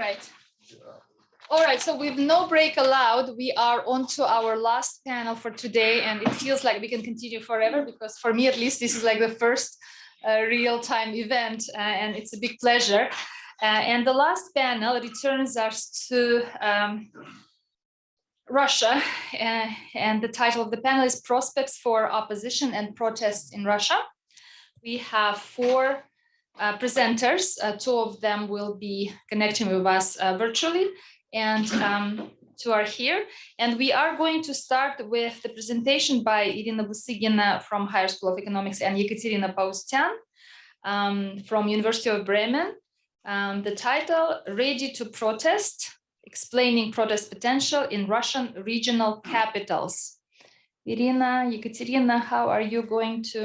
right. All right, so with no break allowed, we are on to our last panel for today, and it feels like we can continue forever because for me, at least, this is like the first real-time event, and it's a big pleasure. And the last panel returns us to Russia, and the title of the panel is Prospects for Opposition and Protests in Russia. We have four presenters. Two of them will be connecting with us virtually, and two are here. And we are going to start with the presentation by Irina Busygina from Higher School of Economics and Ekaterina Paustyan from University of Bremen. The title, Ready to Protest, Explaining Protest Potential in Russian Regional Capitals. Irina, Ekaterina, how are you going to?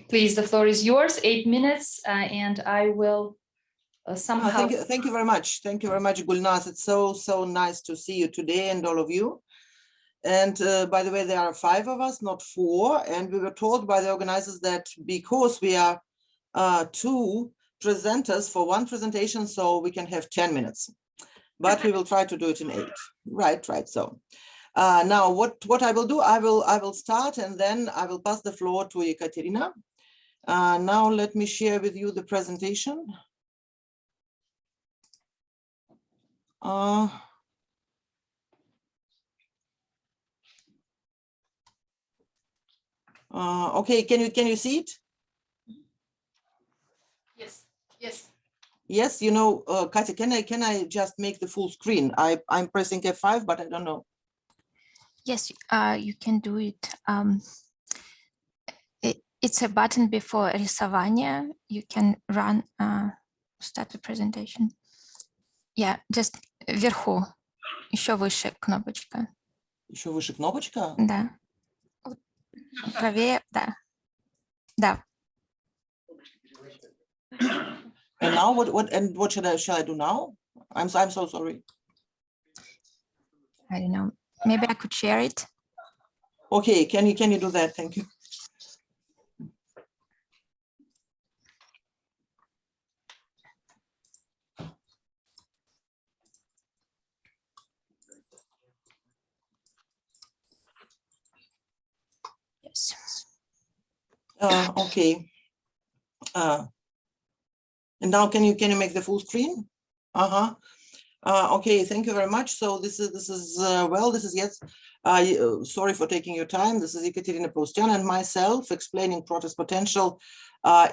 Please, the floor is yours, 8 minutes, and I will somehow. Thank you very much. Thank you very much, Gulnaz. It's so nice to see you today and all of you. And by the way, there are 5 of us, not 4. And we were told by the organizers that because we are 2 presenters for 1 presentation, so we can have 10 minutes. But we will try to do it in 8. Right. So now what I will do, I will start and then I will pass the floor to Ekaterina. Now let me share with you the presentation. Okay, can you see it? Yes, you know, Katya, can I just make the full screen? I'm pressing F5, but I don't know. Yes, you can do it. It's a button before рисование. You can run, start the presentation. Yeah, just вверху. Еще выше кнопочка. Еще выше кнопочка? Да. Правее, да. Да. And now what shall I do now? I'm so sorry. I don't know. Maybe I could share it. Okay, can you do that? Thank you. Yes. Okay. And now can you make the full screen? Okay, thank you very much. So this is yes. Sorry for taking your time. This is Ekaterina Paustyan and myself explaining protest potential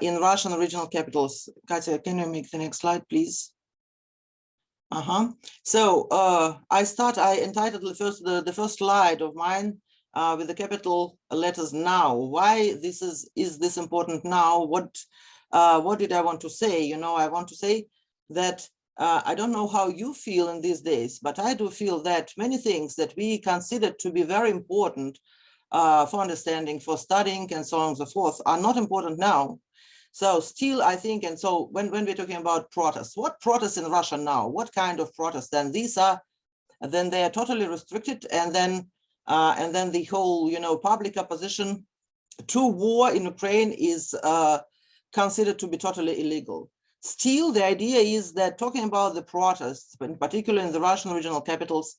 in Russian regional capitals. Katya, can you make the next slide, please? So I entitled the first slide of mine with the capital letters now. Why is this important now? What did I want to say? You know, I want to say that I don't know how you feel in these days, but I do feel that many things that we consider to be very important for understanding, for studying, and so on and so forth are not important now. So still, I think, and so when we're talking about protests, what protests in Russia now? What kind of protests? Then these are, then they are totally restricted, and then the whole, you know, public opposition to war in Ukraine is considered to be totally illegal. Still, the idea is that talking about the protests, in particular in the Russian regional capitals,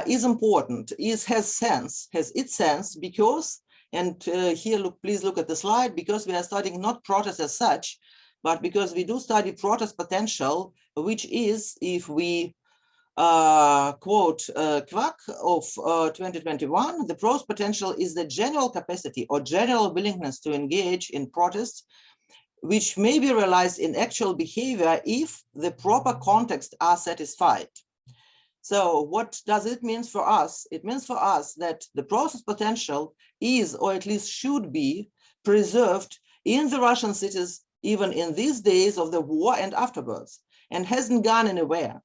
is important, has its sense because, and here, please look at the slide, because we are studying not protests as such, but because we do study protest potential, which is, if we quote Quack of 2021, the protest potential is the general capacity or general willingness to engage in protests which may be realized in actual behavior if the proper context are satisfied. So what does it mean for us? It means for us that the protest potential is, or at least should be, preserved in the Russian cities, even in these days of the war and afterwards, and hasn't gone anywhere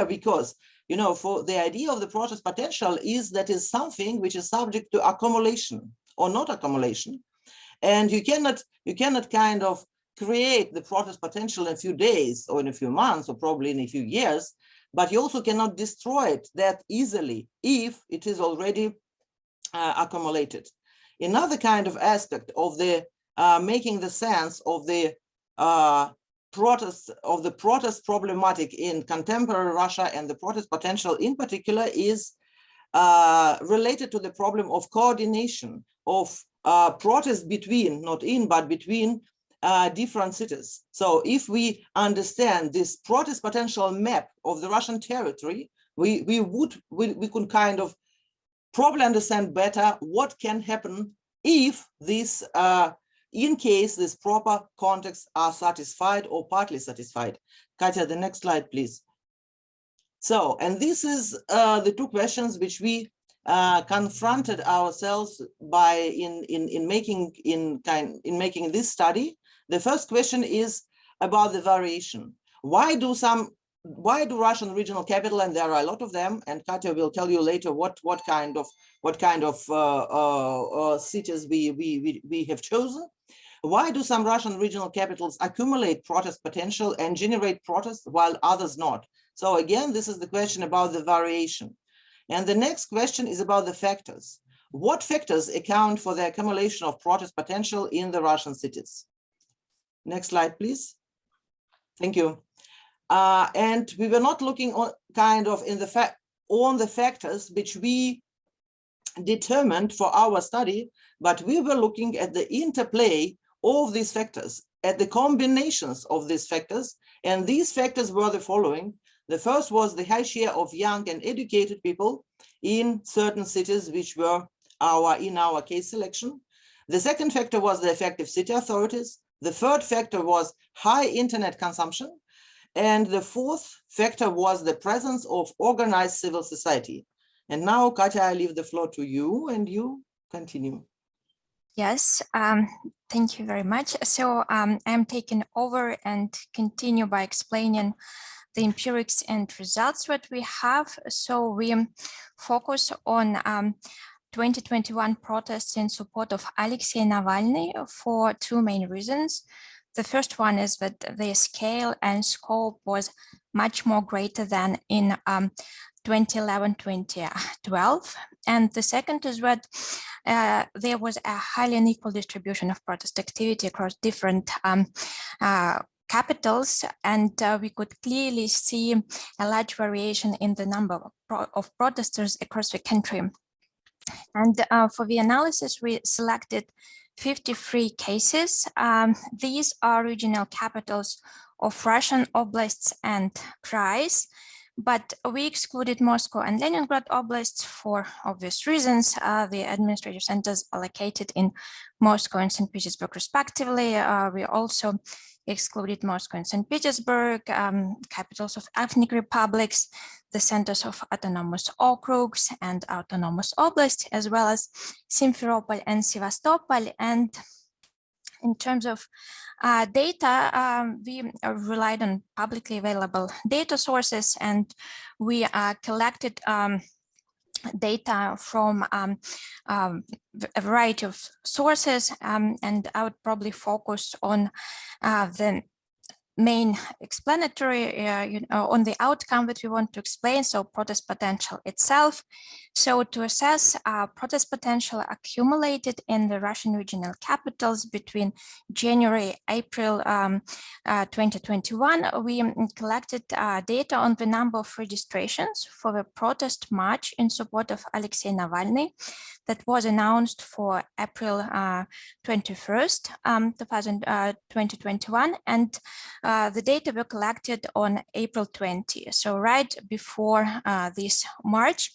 because, you know, for the idea of the protest potential is that is something which is subject to accumulation or not accumulation. And you cannot kind of create the protest potential in a few days or in a few months or probably in a few years, but you also cannot destroy it that easily if it is already accumulated. Another kind of aspect of the making the sense of the protest problematic in contemporary Russia and the protest potential in particular is related to the problem of coordination of protests between, not in, but between different cities. So if we understand this protest potential map of the Russian territory, we could kind of probably understand better what can happen if this, in case this proper contexts are satisfied or partly satisfied. Katya, the next slide, please. So, and this is the two questions which we confronted ourselves by in making this study. The first question is about the variation. Why do Russian regional capital, and there are a lot of them, and Katya will tell you later what kind of cities we have chosen. Why do some Russian regional capitals accumulate protest potential and generate protests while others not? So again, this is the question about the variation. And the next question is about the factors. What factors account for the accumulation of protest potential in the Russian cities? Next slide, please. Thank you. And we were not looking on the factors which we determined for our study, but we were looking at the interplay of these factors, at the combinations of these factors. And these factors were the following. The first was the high share of young and educated people in certain cities, which were in our case selection. The second factor was the effective city authorities. The third factor was high internet consumption. And the fourth factor was the presence of organized civil society. And now, Katya, I leave the floor to you and you continue. Yes, thank you very much. So I'm taking over and continue by explaining the empirics and results that we have. So we focus on 2021 protests in support of Alexei Navalny for two main reasons. The first one is that the scale and scope was much more greater than in 2011-2012. And the second is that there was a highly unequal distribution of protest activity across different capitals, and we could clearly see a large variation in the number of protesters across the country. And for the analysis, we selected 53 cases. These are regional capitals of Russian oblasts and krais, but we excluded Moscow and Leningrad oblasts for obvious reasons. The administrative centers are located in Moscow and St. Petersburg respectively. We also excluded Moscow and St. Petersburg, capitals of ethnic republics, the centers of autonomous okrugs and autonomous oblasts, as well as Simferopol and Sevastopol. And in terms of data, we relied on publicly available data sources, and we collected data from a variety of sources, and I would probably focus on the main explanatory, on the outcome that we want to explain, so protest potential itself. So to assess protest potential accumulated in the Russian regional capitals between January, April 2021, we collected data on the number of registrations for the protest march in support of Alexei Navalny that was announced for April 21st, 2021, and the data were collected on April 20, so right before this March.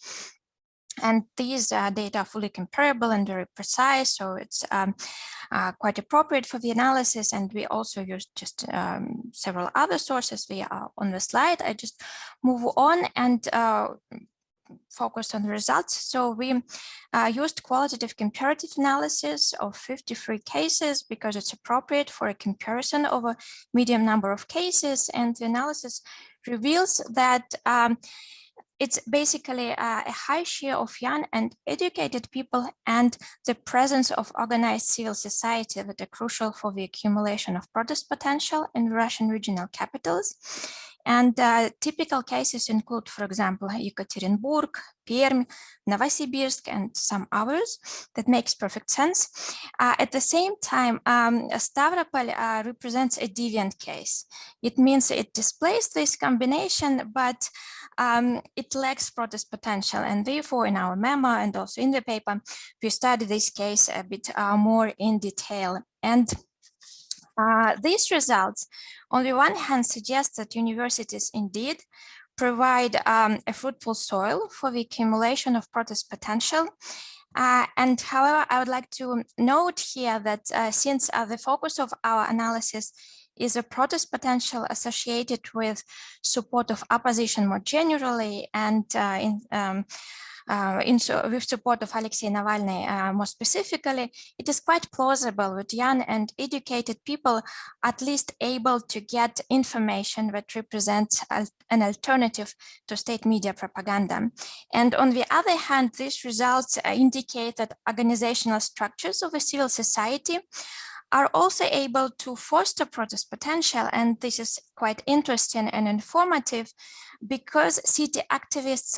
And these data are fully comparable and very precise, so it's quite appropriate for the analysis. And we also used just several other sources. We are on the slide. I just move on and focus on the results. So we used qualitative comparative analysis of 53 cases because it's appropriate for a comparison of a medium number of cases. And the analysis reveals that it's basically a high share of young and educated people and the presence of organized civil society that are crucial for the accumulation of protest potential in Russian regional capitals. And typical cases include, for example, Ekaterinburg, Perm, Novosibirsk, and some others. That makes perfect sense. At the same time, Stavropol represents a deviant case. It means it displays this combination, but it lacks protest potential. And therefore, in our memo and also in the paper, we study this case a bit more in detail. And these results, on the one hand, suggest that universities indeed provide a fruitful soil for the accumulation of protest potential. And however, I would like to note here that since the focus of our analysis is a protest potential associated with support of opposition more generally and with support of Alexei Navalny more specifically, it is quite plausible that young and educated people at least able to get information that represents an alternative to state media propaganda. And on the other hand, these results indicate that organizational structures of a civil society are also able to foster protest potential. And this is quite interesting and informative because city activists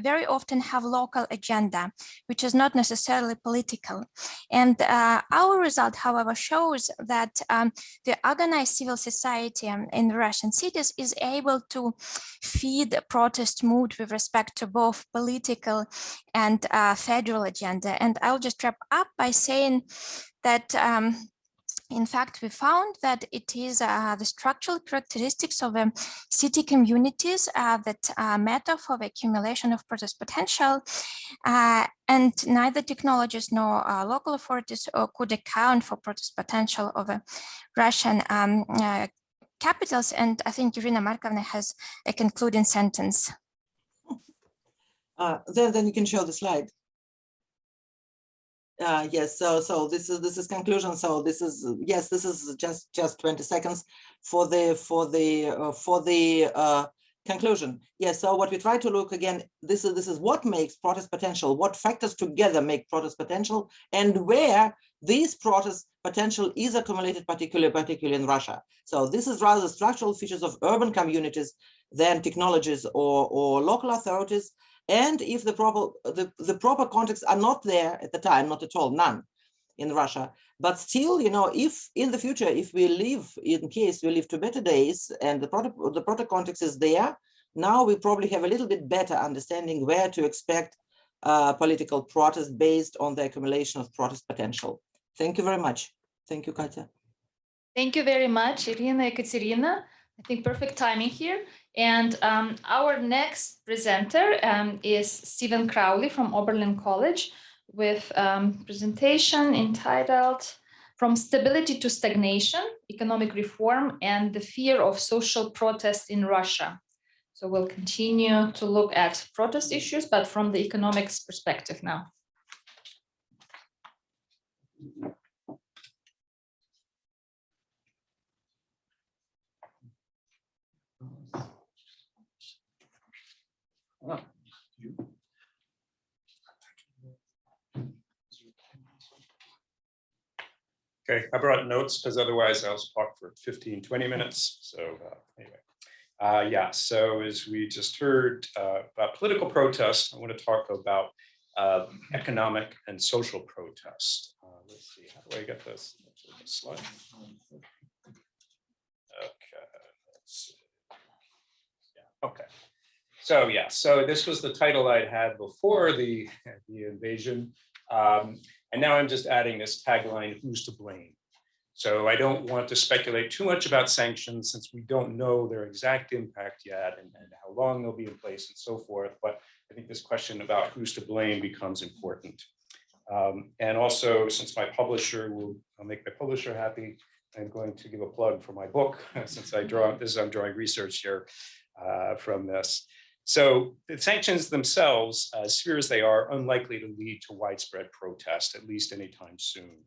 very often have local agenda, which is not necessarily political. And our result, however, shows that the organized civil society in the Russian cities is able to feed the protest mood with respect to both political and federal agenda. And I'll just wrap up by saying that in fact, we found that it is the structural characteristics of city communities that matter for the accumulation of protest potential, and neither technologists nor local authorities could account for protest potential of Russian capitals. And I think Irina Markovna has a concluding sentence. Then you can show the slide. Yes, so this is conclusion. So this is, yes, this is just 20 seconds for the conclusion. Yes, so what we try to look again, this is what makes protest potential, what factors together make protest potential, and where these protest potential is accumulated, particularly in Russia. So this is rather the structural features of urban communities than technologies or local authorities. And if the proper contexts are not there at the time, not at all, none in Russia, but still, you know, if in the future, if we live, in case we live to better days and the proper context is there, now we probably have a little bit better understanding where to expect political protest based on the accumulation of protest potential. Thank you very much. Thank you, Katya. Thank you very much, Irina, Ekaterina. I think perfect timing here. And our next presenter is Stephen Crowley from Oberlin College with presentation entitled From Stability to Stagnation, Economic Reform and the Fear of Social Protest in Russia. So we'll continue to look at protest issues, but from the economics perspective now. Okay, I brought notes because otherwise I was talk for 15, 20 minutes. So anyway, yeah, so as we just heard about political protest, I want to talk about economic and social protest. Let's see, how do I get this slide? Okay, let's see. Yeah, okay. So yeah, so this was the title I'd had before the invasion. And now I'm just adding this tagline, who's to blame? So I don't want to speculate too much about sanctions since we don't know their exact impact yet and how long they'll be in place and so forth. But I think this question about who's to blame becomes important. And also, since my publisher I'll make my publisher happy, I'm going to give a plug for my book since I'm drawing research here from this. So the sanctions themselves, as severe as they are, unlikely to lead to widespread protest, at least anytime soon.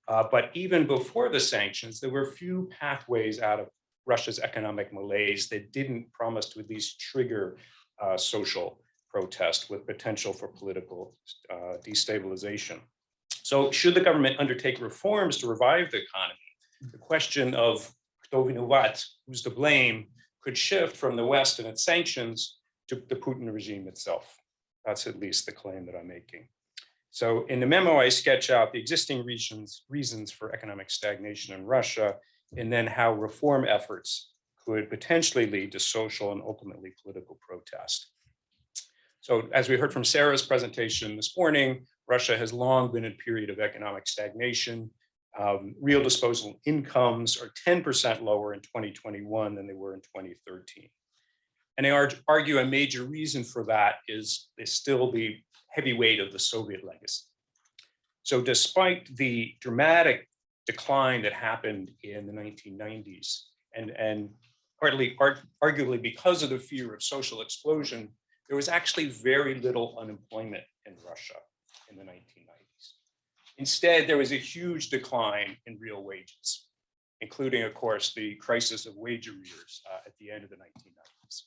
But even before the sanctions, there were few pathways out of Russia's economic malaise that didn't promise to at least trigger social protest with potential for political destabilization. So should the government undertake reforms to revive the economy, the question of kto vinovat, who's to blame, could shift from the West and its sanctions to the Putin regime itself. That's at least the claim that I'm making. So in the memo, I sketch out the existing reasons for economic stagnation in Russia, and then how reform efforts could potentially lead to social and ultimately political protest. So as we heard from Sarah's presentation this morning, Russia has long been in a period of economic stagnation. Real disposable incomes are 10% lower in 2021 than they were in 2013. And I argue a major reason for that is still the heavy weight of the Soviet legacy. So despite the dramatic decline that happened in the 1990s, and arguably because of the fear of social explosion, there was actually very little unemployment in Russia in the 1990s. Instead, there was a huge decline in real wages, including, of course, the crisis of wage arrears at the end of the 1990s.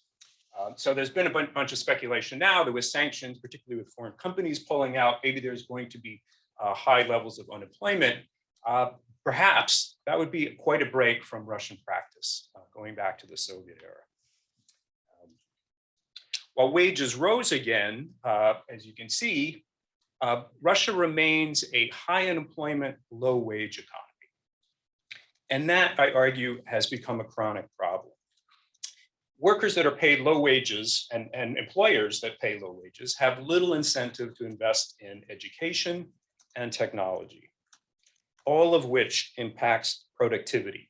So there's been a bunch of speculation now. There was sanctions, particularly with foreign companies pulling out. Maybe there's going to be high levels of unemployment. Perhaps that would be quite a break from Russian practice, going back to the Soviet era. While wages rose again, as you can see, Russia remains a high unemployment, low wage economy. And that, I argue, has become a chronic problem. Workers that are paid low wages and employers that pay low wages have little incentive to invest in education and technology, all of which impacts productivity.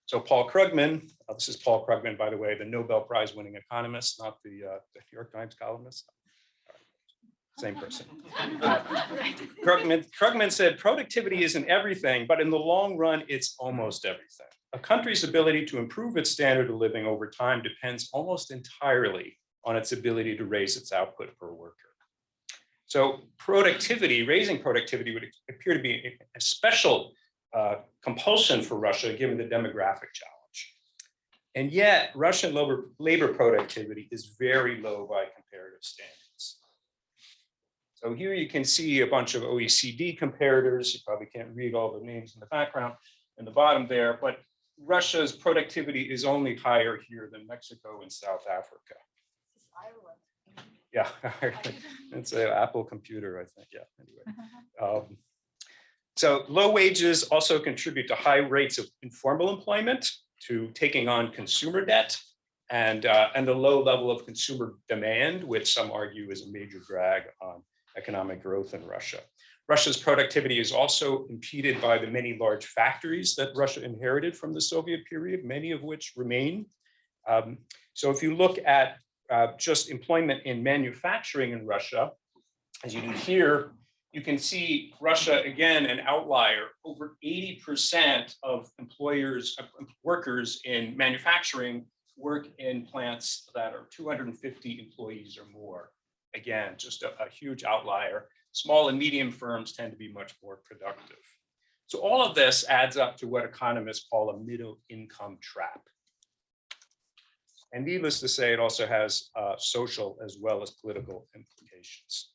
So Paul Krugman, this is Paul Krugman, by the way, the Nobel Prize winning economist, not the New York Times columnist. Same person. Krugman said, productivity isn't everything, but in the long run, it's almost everything. A country's ability to improve its standard of living over time depends almost entirely on its ability to raise its output per worker. So productivity, raising productivity would appear to be a special compulsion for Russia, given the demographic challenge. And yet, Russian labor productivity is very low by comparative standards. So here you can see a bunch of OECD comparators. You probably can't read all the names in the background in the bottom there, but Russia's productivity is only higher here than Mexico and South Africa. Yeah, it's an Apple computer, I think. Yeah, anyway. So low wages also contribute to high rates of informal employment, to taking on consumer debt, and the low level of consumer demand, which some argue is a major drag on economic growth in Russia. Russia's productivity is also impeded by the many large factories that Russia inherited from the Soviet period, many of which remain. So if you look at just employment in manufacturing in Russia, as you do here, you can see Russia, again, an outlier. Over 80% of workers in manufacturing work in plants that are 250 employees or more. Again, just a huge outlier. Small and medium firms tend to be much more productive. So all of this adds up to what economists call a middle income trap. And needless to say, it also has social as well as political implications.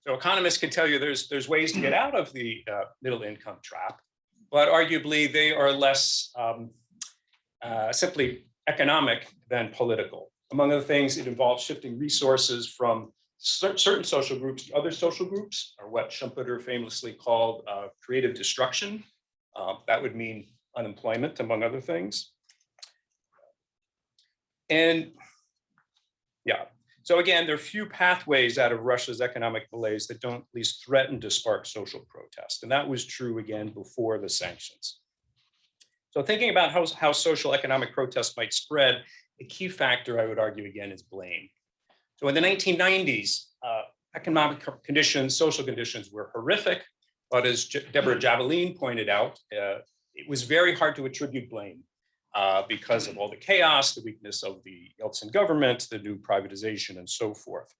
So economists can tell you there's ways to get out of the middle income trap, but arguably they are less simply economic than political. Among other things, it involves shifting resources from certain social groups to other social groups, or what Schumpeter famously called creative destruction. That would mean unemployment, among other things. And yeah, so again, there are few pathways out of Russia's economic malaise that don't at least threaten to spark social protest. And that was true again before the sanctions. So thinking about how social economic protests might spread, a key factor, I would argue again, is blame. So in the 1990s, economic conditions, social conditions were horrific, but as Deborah Javelin pointed out, it was very hard to attribute blame because of all the chaos, the weakness of the Yeltsin government, the new privatization, and so forth.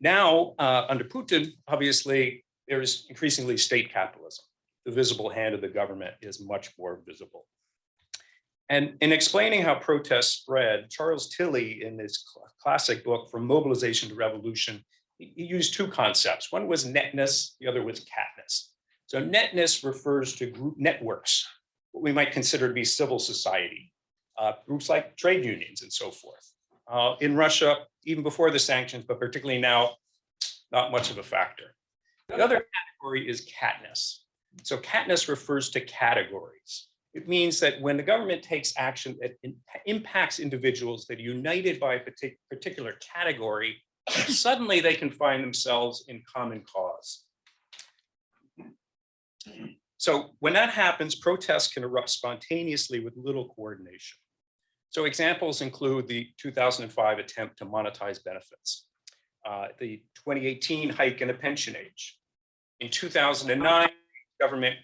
Now, under Putin, obviously, there is increasingly state capitalism. The visible hand of the government is much more visible. And in explaining how protests spread, Charles Tilly, in his classic book, From Mobilization to Revolution, he used two concepts. One was netness, the other was catness. So netness refers to group networks, what we might consider to be civil society. groups like trade unions and so forth. In Russia, even before the sanctions, but particularly now, not much of a factor. The other category is catness. So catness refers to categories. It means that when the government takes action that impacts individuals that are united by a particular category, suddenly they can find themselves in common cause. So when that happens, protests can erupt spontaneously with little coordination. So examples include the 2005 attempt to monetize benefits, the 2018 hike in the pension age. In 2009, government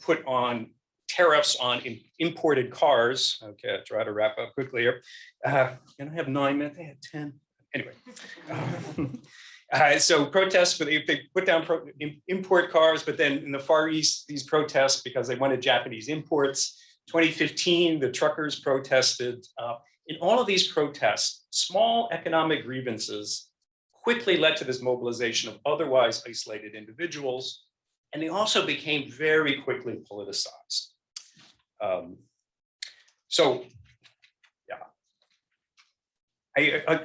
put on tariffs on imported cars. Okay, I'll try to wrap up quickly here. Can I have 9 minutes? They had 10. Anyway. So protests, but they put down import cars, but then in the Far East, these protests, because they wanted Japanese imports. 2015, the truckers protested. In all of these protests, small economic grievances quickly led to this mobilization of otherwise isolated individuals, and they also became very quickly politicized.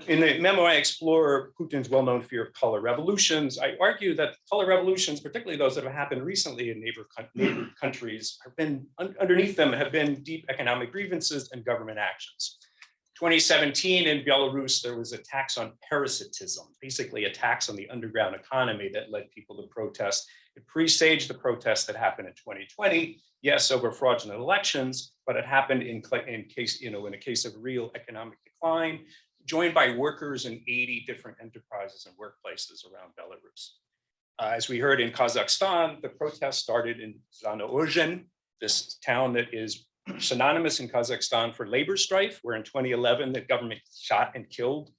In the memo, I explore Putin's well-known fear of color revolutions. I argue that color revolutions, particularly those that have happened recently in neighbor countries, have been underneath them have been deep economic grievances and government actions. 2017 in Belarus, there was a tax on parasitism, basically a tax on the underground economy that led people to protest. It presaged the protests that happened in 2020, yes, over fraudulent elections, but it happened in a case of real economic decline, joined by workers in 80 different enterprises and workplaces around Belarus. As we heard in Kazakhstan, the protest started in Zanaozhen, this town that is synonymous in Kazakhstan for labor strife, where in 2011, the government shot and killed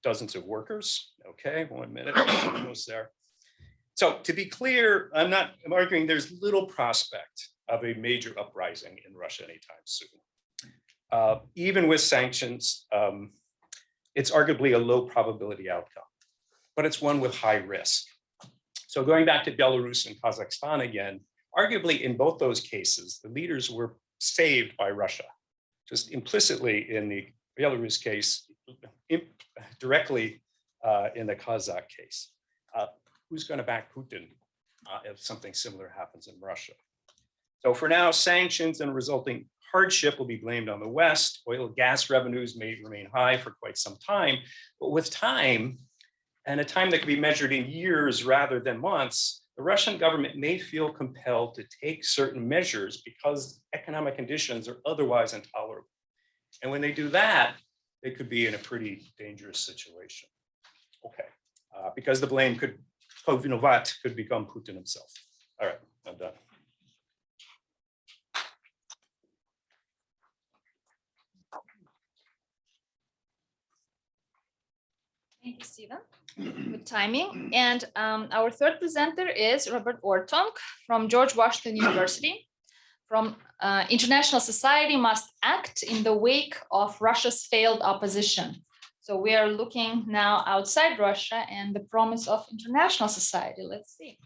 dozens of workers. Okay, 1 minute, almost there. So to be clear, I'm arguing there's little prospect of a major uprising in Russia anytime soon. Even with sanctions, it's arguably a low probability outcome, but it's one with high risk. So going back to Belarus and Kazakhstan again, arguably in both those cases, the leaders were saved by Russia, just implicitly in the Belarus case, directly in the Kazakh case. Who's going to back Putin if something similar happens in Russia? So for now, sanctions and resulting hardship will be blamed on the West. Oil and gas revenues may remain high for quite some time, but with time, and a time that can be measured in years rather than months, the Russian government may feel compelled to take certain measures because economic conditions are otherwise intolerable. And when they do that, they could be in a pretty dangerous situation. Okay, because the blame could become Putin himself. All right, I'm done. Thank you, Stephen. Good timing. And our third presenter is Robert Orttung from George Washington University. From International Society Must Act in the Wake of Russia's Failed Opposition. So we are looking now outside Russia and the promise of international society. Let's see.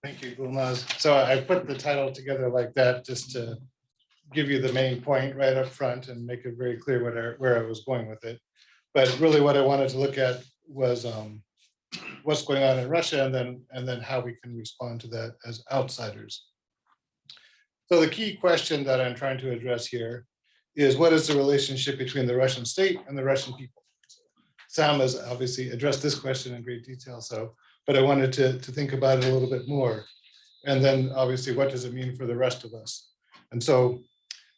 Thank you, Gulnaz. So I put the title together like that just to give you the main point right up front and make it very clear where I was going with it. But really what I wanted to look at was what's going on in Russia and then how we can respond to that as outsiders. So the key question that I'm trying to address here is what is the relationship between the Russian state and the Russian people? Sam has obviously addressed this question in great detail, but I wanted to think about it a little bit more. And then obviously, what does it mean for the rest of us? And so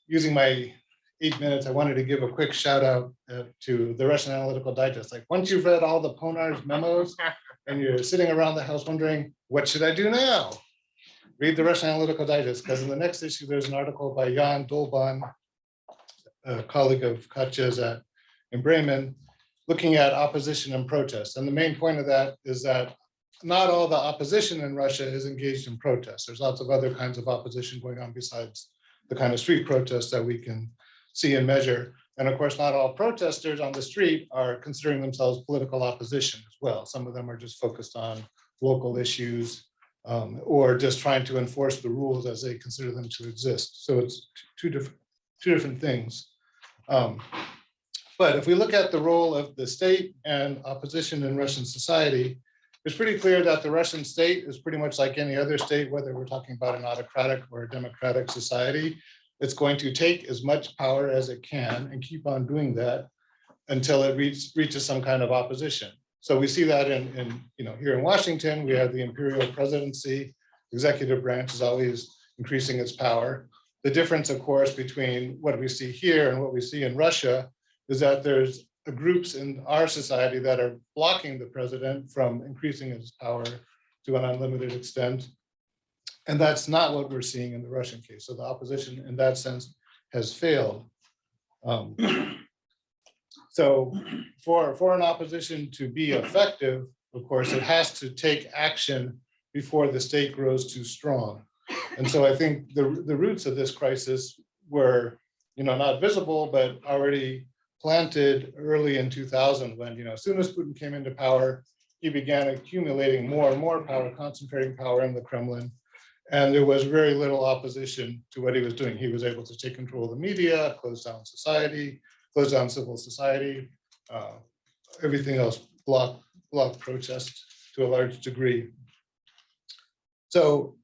using my 8 minutes, I wanted to give a quick shout out to the Russian Analytical Digest. Like once you've read all the PONARS memos and you're sitting around the house wondering, what should I do now? Read the Russian Analytical Digest, because in the next issue, there's an article by Jan Dolban, a colleague of Katja's in Bremen, looking at opposition and protest. And the main point of that is that not all the opposition in Russia is engaged in protests. There's lots of other kinds of opposition going on besides the kind of street protests that we can see and measure. And of course, not all protesters on the street are considering themselves political opposition as well. Some of them are just focused on local issues or just trying to enforce the rules as they consider them to exist. So it's two different things. But if we look at the role of the state and opposition in Russian society, it's pretty clear that the Russian state is pretty much like any other state, whether we're talking about an autocratic or a democratic society. It's going to take as much power as it can and keep on doing that until it reaches some kind of opposition. So we see that in here in Washington, we have the imperial presidency. Executive branch is always increasing its power. The difference, of course, between what we see here and what we see in Russia is that there's groups in our society that are blocking the president from increasing his power to an unlimited extent. And that's not what we're seeing in the Russian case. So the opposition in that sense has failed. So for an opposition to be effective, of course, it has to take action before the state grows too strong. And so I think the roots of this crisis were, not visible, but already planted early in 2000 when, as soon as Putin came into power, he began accumulating more and more power, concentrating power in the Kremlin. And there was very little opposition to what he was doing. He was able to take control of the media, close down society, close down civil society, everything else, block protest to a large degree. So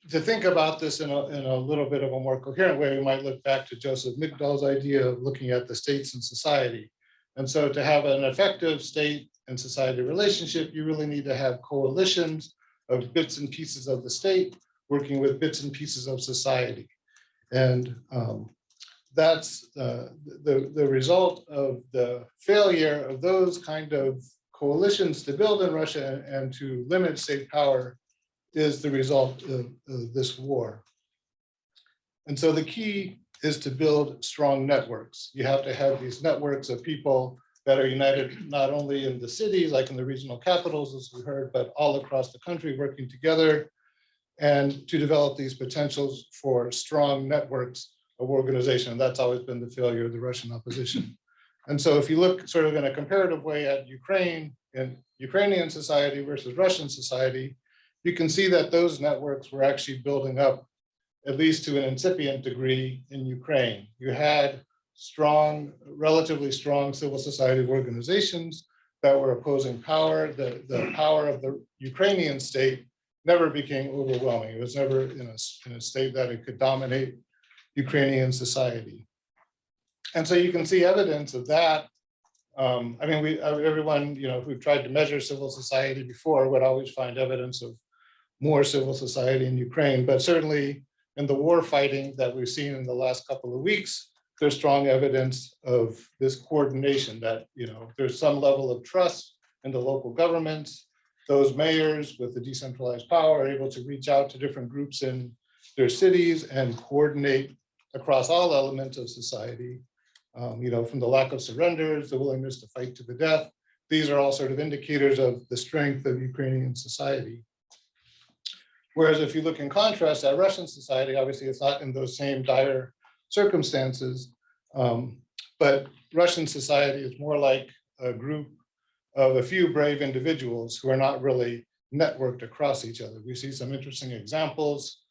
to think about this in a little bit of a more coherent way, we might look back to Joseph Migdal's idea of looking at the states and society. And so to have an effective state and society relationship, you really need to have coalitions of bits and pieces of the state working with bits and pieces of society. And that's the result of the failure of those kind of coalitions to build in Russia and to limit state power is the result of this war. And so the key is to build strong networks. You have to have these networks of people that are united not only in the cities, like in the regional capitals, as we heard, but all across the country working together and to develop these potentials for strong networks of organization. And that's always been the failure of the Russian opposition. And so if you look sort of in a comparative way at Ukraine and Ukrainian society versus Russian society, you can see that those networks were actually building up, at least to an incipient degree, in Ukraine. You had strong, relatively strong civil society organizations that were opposing power. The power of the Ukrainian state never became overwhelming. It was never in a state that it could dominate Ukrainian society. And so you can see evidence of that. I mean, everyone, who tried to measure civil society before would always find evidence of more civil society in Ukraine, but certainly in the war fighting that we've seen in the last couple of weeks, there's strong evidence of this coordination that, there's some level of trust in the local governments. Those mayors with the decentralized power are able to reach out to different groups in their cities and coordinate across all elements of society, from the lack of surrenders, the willingness to fight to the death. These are all sort of indicators of the strength of Ukrainian society. Whereas if you look in contrast at Russian society, obviously it's not in those same dire circumstances, but Russian society is more like a group of a few brave individuals who are not really networked across each other. We see some interesting examples,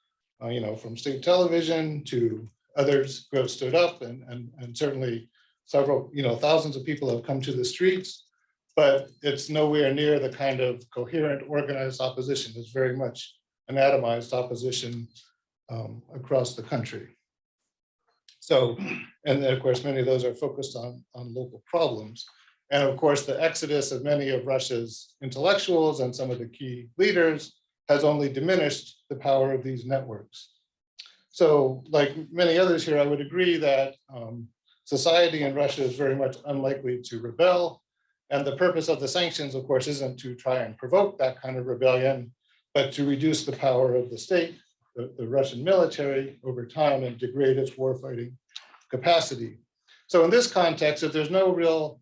from state television to others who have stood up, and certainly several, thousands of people have come to the streets, but it's nowhere near the kind of coherent, organized opposition. It's very much an atomized opposition across the country. So, and then of course, many of those are focused on local problems. And of course, the exodus of many of Russia's intellectuals and some of the key leaders has only diminished the power of these networks. So like many others here, I would agree that society in Russia is very much unlikely to rebel. And the purpose of the sanctions, of course, isn't to try and provoke that kind of rebellion, but to reduce the power of the state, the Russian military over time, and degrade its warfighting capacity. So in this context, if there's no real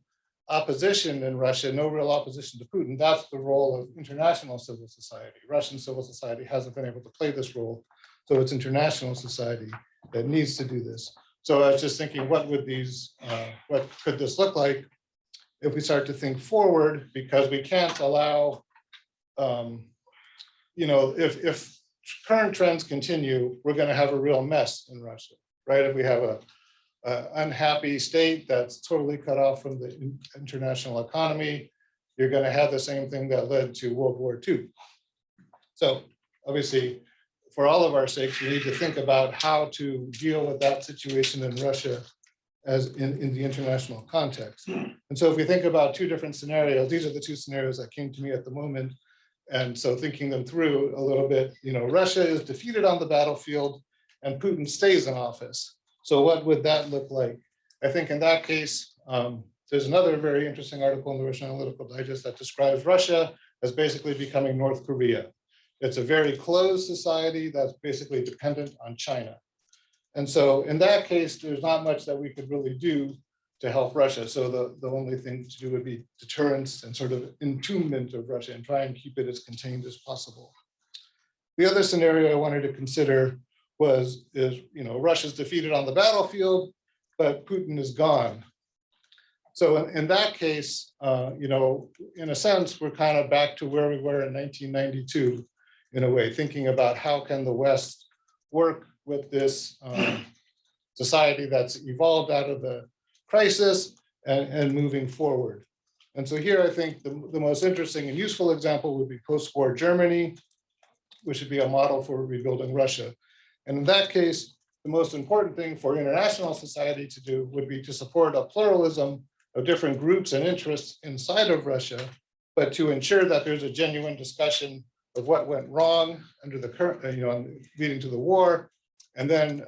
opposition in Russia, no real opposition to Putin, that's the role of international civil society. Russian civil society hasn't been able to play this role, so it's international society that needs to do this. So I was just thinking, what could this look like if we start to think forward, because we can't allow if current trends continue, we're going to have a real mess in Russia, right? If we have a unhappy state that's totally cut off from the international economy, you're going to have the same thing that led to World War II. So obviously, for all of our sakes, we need to think about how to deal with that situation in Russia as in the international context. And so if we think about two different scenarios, these are the two scenarios that came to me at the moment. And so thinking them through a little bit, Russia is defeated on the battlefield and Putin stays in office. So what would that look like? I think in that case, there's another very interesting article in the Russian Analytical Digest that describes Russia as basically becoming North Korea. It's a very closed society that's basically dependent on China. And so in that case, there's not much that we could really do to help Russia. So the only thing to do would be deterrence and sort of entombment of Russia and try and keep it as contained as possible. The other scenario I wanted to consider is Russia's defeated on the battlefield, but Putin is gone. So in that case, in a sense, we're kind of back to where we were in 1992, in a way, thinking about how can the West work with this society that's evolved out of the crisis and moving forward. And so here, I think the most interesting and useful example would be post-war Germany, which would be a model for rebuilding Russia. And in that case, the most important thing for international society to do would be to support a pluralism of different groups and interests inside of Russia, but to ensure that there's a genuine discussion of what went wrong under the current, leading to the war, and then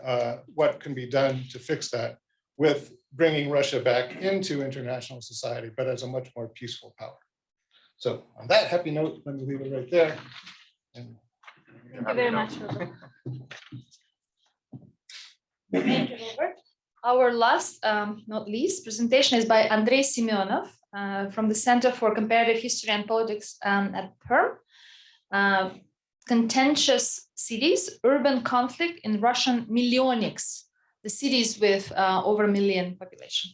what can be done to fix that with bringing Russia back into international society, but as a much more peaceful power. So on that happy note, let me leave it right there. And thank you very much, Robert. Thank you, Robert. Our last, not least, presentation is by Andrei Simonov from the Center for Comparative History and Politics at Perm. Contentious cities, urban conflict in Russian Millionniks, the cities with over 1 million population.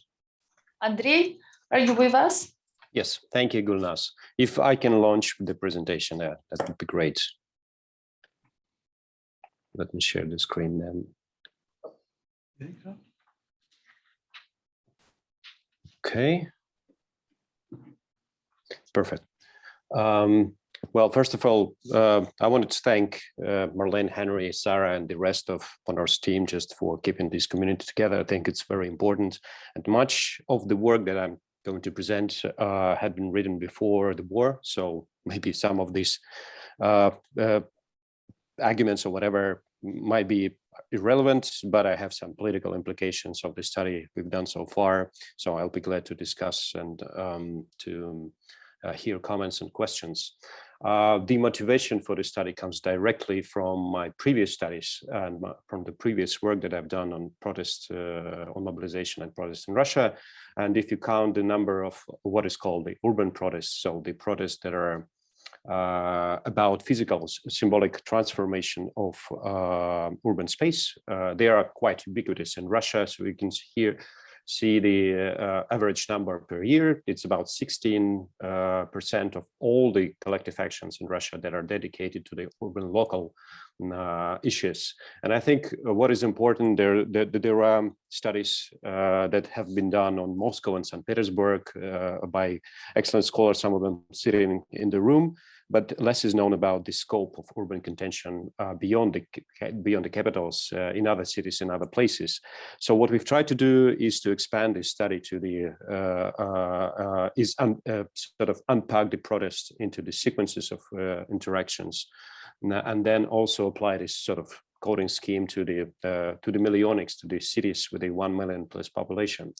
Andrei, are you with us? Yes, thank you, Gulnaz. If I can launch the presentation, that would be great. Let me share the screen then. there you go. Okay. Perfect. Well, first of all, I wanted to thank Marlene, Henry, Sarah, and the rest of PONARS team just for keeping this community together. I think it's very important. And much of the work that I'm going to present had been written before the war. So maybe some of these arguments or whatever might be irrelevant, but I have some political implications of the study we've done so far. So I'll be glad to discuss and to hear comments and questions. The motivation for the study comes directly from my previous studies and from the previous work that I've done on protest, on mobilization and protest in Russia. And if you count the number of what is called the urban protests, so the protests that are about physical symbolic transformation of urban space, they are quite ubiquitous in Russia. So we can see the average number per year. It's about 16% of all the collective actions in Russia that are dedicated to the urban local issues. And I think what is important, there are studies that have been done on Moscow and St. Petersburg by excellent scholars, some of them sitting in the room, but less is known about the scope of urban contention beyond the capitals, in other cities, in other places. So what we've tried to do is to expand this study to the sort of unpack the protest into the sequences of interactions, and then also apply this sort of coding scheme to the Millionniks, to the cities with a 1 million plus population.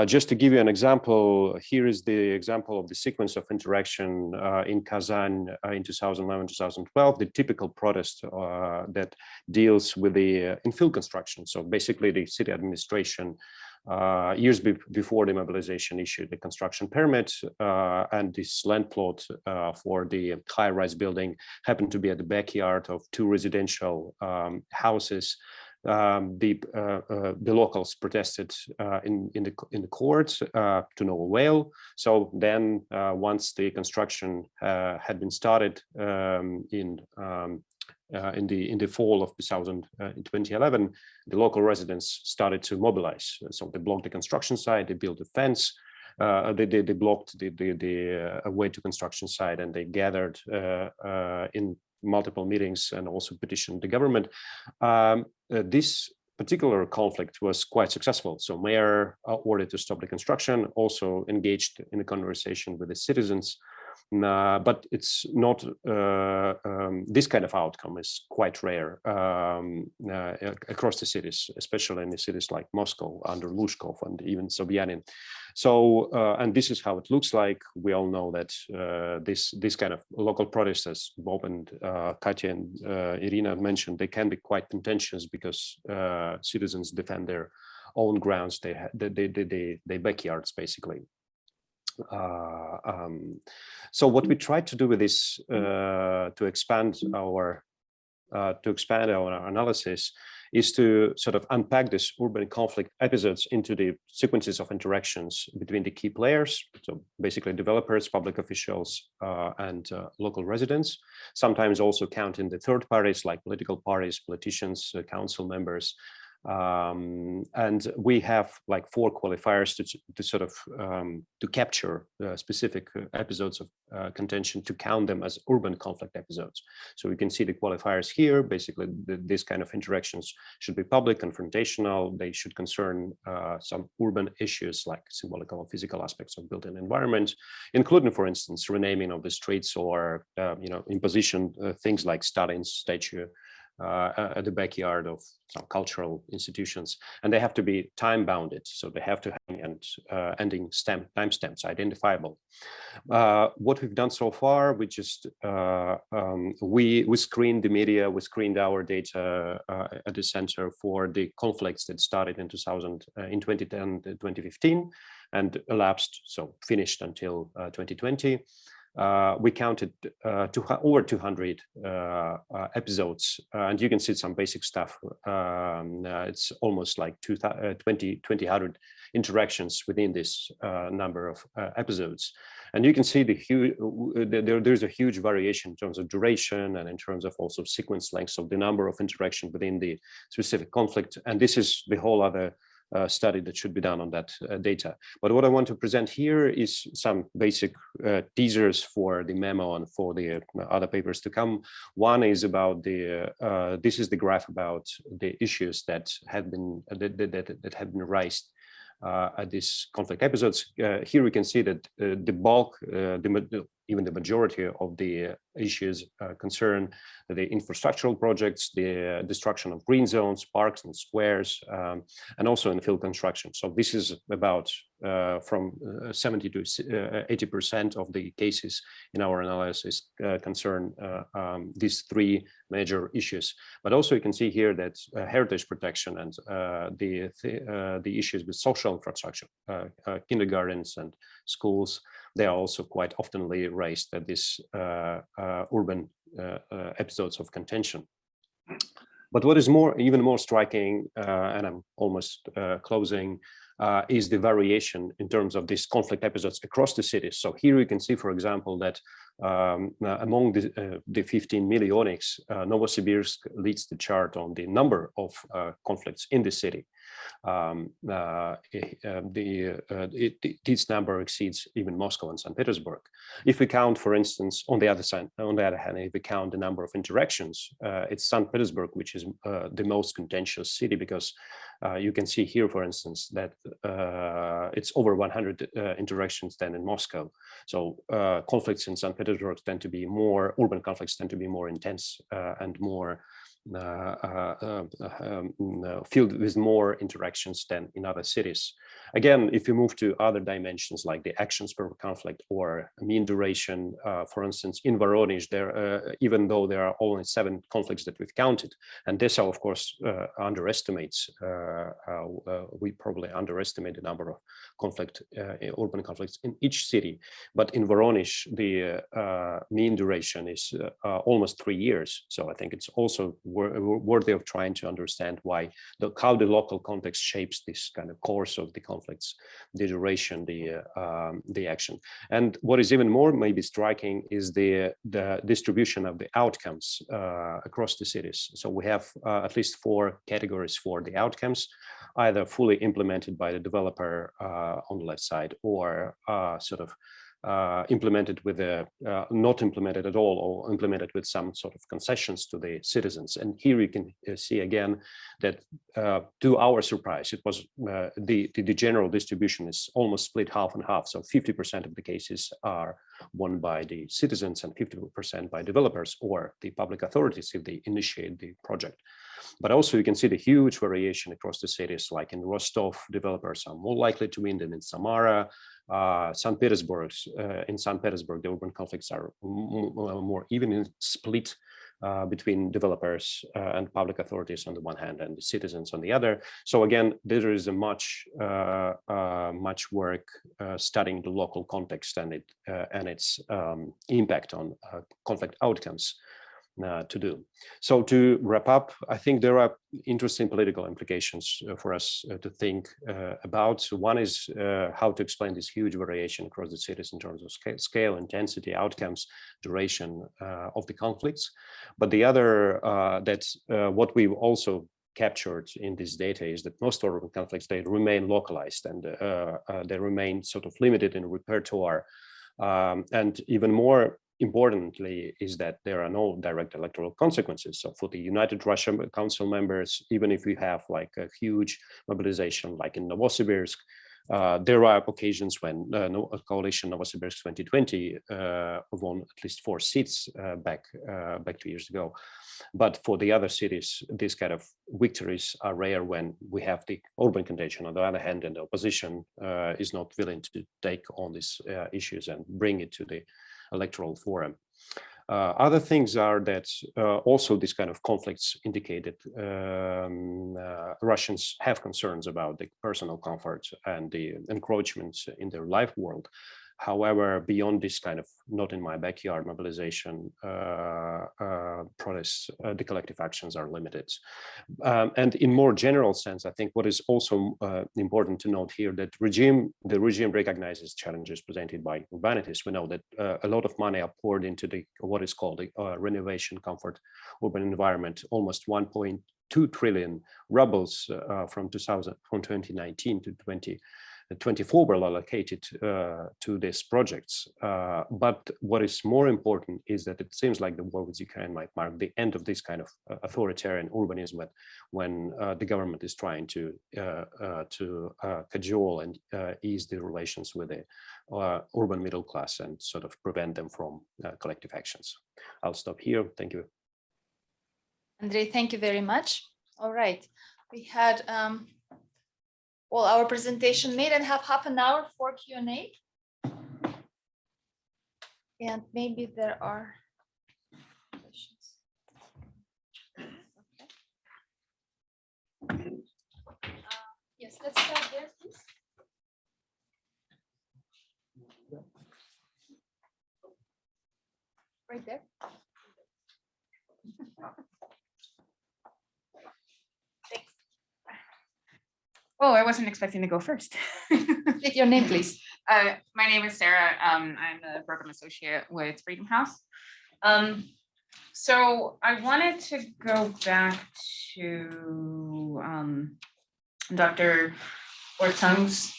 Just to give you an example, here is the example of the sequence of interaction in Kazan in 2011-2012, the typical protest that deals with the infill construction. So basically the city administration years before the mobilization issued the construction permit, and this land plot for the high-rise building happened to be at the backyard of 2 residential houses the locals protested in the court to no avail. So then, once the construction had been started in the fall of 2011, the local residents started to mobilize. So they blocked the construction site, they built a fence, they blocked the way to construction site, and they gathered in multiple meetings and also petitioned the government. This particular conflict was quite successful. So mayor ordered to stop the construction, also engaged in a conversation with the citizens. But it's not, this kind of outcome is quite rare across the cities, especially in the cities like Moscow under Lushkov and even Sobyanin. So, and this is how it looks like. We all know that this kind of local protests, as Bob and Katya and Irina mentioned, they can be quite contentious because citizens defend their own grounds, their backyards, basically. So what we tried to do with this to expand our analysis is to sort of unpack this urban conflict episodes into the sequences of interactions between the key players, so basically developers, public officials, and local residents, sometimes also counting the third parties like political parties, politicians, council members. And we have like 4 qualifiers to sort of to capture specific episodes of contention, to count them as urban conflict episodes. So we can see the qualifiers here. Basically, this kind of interactions should be public, confrontational. They should concern some urban issues like symbolical or physical aspects of built-in environment, including, for instance, renaming of the streets or imposition, things like Stalin's statue at the backyard of some cultural institutions, and they have to be time bounded, so they have to hang and ending timestamps identifiable. What we've done so far, we just we screened the media, we screened our data at the center for the conflicts that started in 2010 to 2015 and elapsed, so finished until 2020. We counted over 200 episodes, and you can see some basic stuff. It's almost like 200 interactions within this number of episodes. And you can see there's a huge variation in terms of duration and in terms of also sequence length, so the number of interactions within the specific conflict. And this is the whole other study that should be done on that data. But what I want to present here is some basic teasers for the memo and for the other papers to come. One is about this is the graph about the issues that have been raised at these conflict episodes. Here we can see that the bulk, even the majority of the issues concern the infrastructural projects, the destruction of green zones, parks and squares, and also infill construction. So this is about from 70 to 80% of the cases in our analysis concern these 3 major issues. But also you can see here that heritage protection and the issues with social infrastructure, kindergartens and schools, they are also quite oftenly raised at these urban episodes of contention. But what is even more striking, and I'm almost closing, is the variation in terms of these conflict episodes across the cities. So here you can see, for example, that among the 15 Millionniks, Novosibirsk leads the chart on the number of conflicts in the city. This number exceeds even Moscow and St. Petersburg. If we count, for instance, on the other hand, if we count the number of interactions, it's St. Petersburg which is the most contentious city, because you can see here, for instance, that it's over 100 interactions than in Moscow. So conflicts in St. Petersburg tend to be more, urban conflicts tend to be more intense and more filled with more interactions than in other cities. Again, if you move to other dimensions like the actions per conflict or mean duration, for instance, in Voronezh, there, even though there are only 7 conflicts that we've counted, and this, of course, underestimates, we probably underestimate the number of urban conflicts in each city. But in Voronezh, the mean duration is almost 3 years. So I think it's also worthy of trying to understand why how the local context shapes this kind of course of the conflicts, the duration, the action. And what is even more maybe striking is the distribution of the outcomes across the cities. So we have at least 4 categories for the outcomes, either fully implemented by the developer on the left side, or sort of implemented with not implemented at all, or implemented with some sort of concessions to the citizens. And here you can see again that to our surprise, it was the general distribution is almost split half and half. So 50% of the cases are won by the citizens and 50% by developers or the public authorities if they initiate the project. But also you can see the huge variation across the cities, like in Rostov, developers are more likely to win than in Samara. St. Petersburg, in St. Petersburg, the urban conflicts are more evenly split between developers and public authorities on the one hand and the citizens on the other. So again, there is a much work studying the local context and its impact on conflict outcomes to do. So to wrap up, I think there are interesting political implications for us to think about. So one is how to explain this huge variation across the cities in terms of scale, intensity, outcomes, duration of the conflicts. But the other, that's what we've also captured in this data is that most urban conflicts, they remain localized and they remain sort of limited in repertoire. And even more importantly is that there are no direct electoral consequences. So for the United Russia Council members, even if we have like a huge mobilization like in Novosibirsk, there are occasions when coalition Novosibirsk 2020 won at least 4 seats back 2 years ago. But for the other cities, these kind of victories are rare when we have the urban contention on the other hand, and the opposition is not willing to take on these issues and bring it to the electoral forum. Other things are that also these kind of conflicts indicated Russians have concerns about the personal comfort and the encroachments in their life world. However, beyond this kind of not in my backyard mobilization protests, the collective actions are limited. And in more general sense, I think what is also important to note here that the regime recognizes challenges presented by urbanities. We know that a lot of money are poured into the what is called the renovation comfort urban environment, almost 1.2 trillion rubles from 2019 to 2024 were allocated to these projects. But what is more important is that it seems like the war with Ukraine might mark the end of this kind of authoritarian urbanism when the government is trying to cajole and ease the relations with the urban middle class and sort of prevent them from collective actions. I'll stop here. Thank you. Andrei, thank you very much. All right, we had well, our presentation made and have half an hour for Q&A. And maybe there are questions. Okay. Yes, let's start there, please. Right there. Oh, I wasn't expecting to go first. State your name, please. My name is Sarah. I'm a program associate with Freedom House. So I wanted to go back to Dr. Orttung's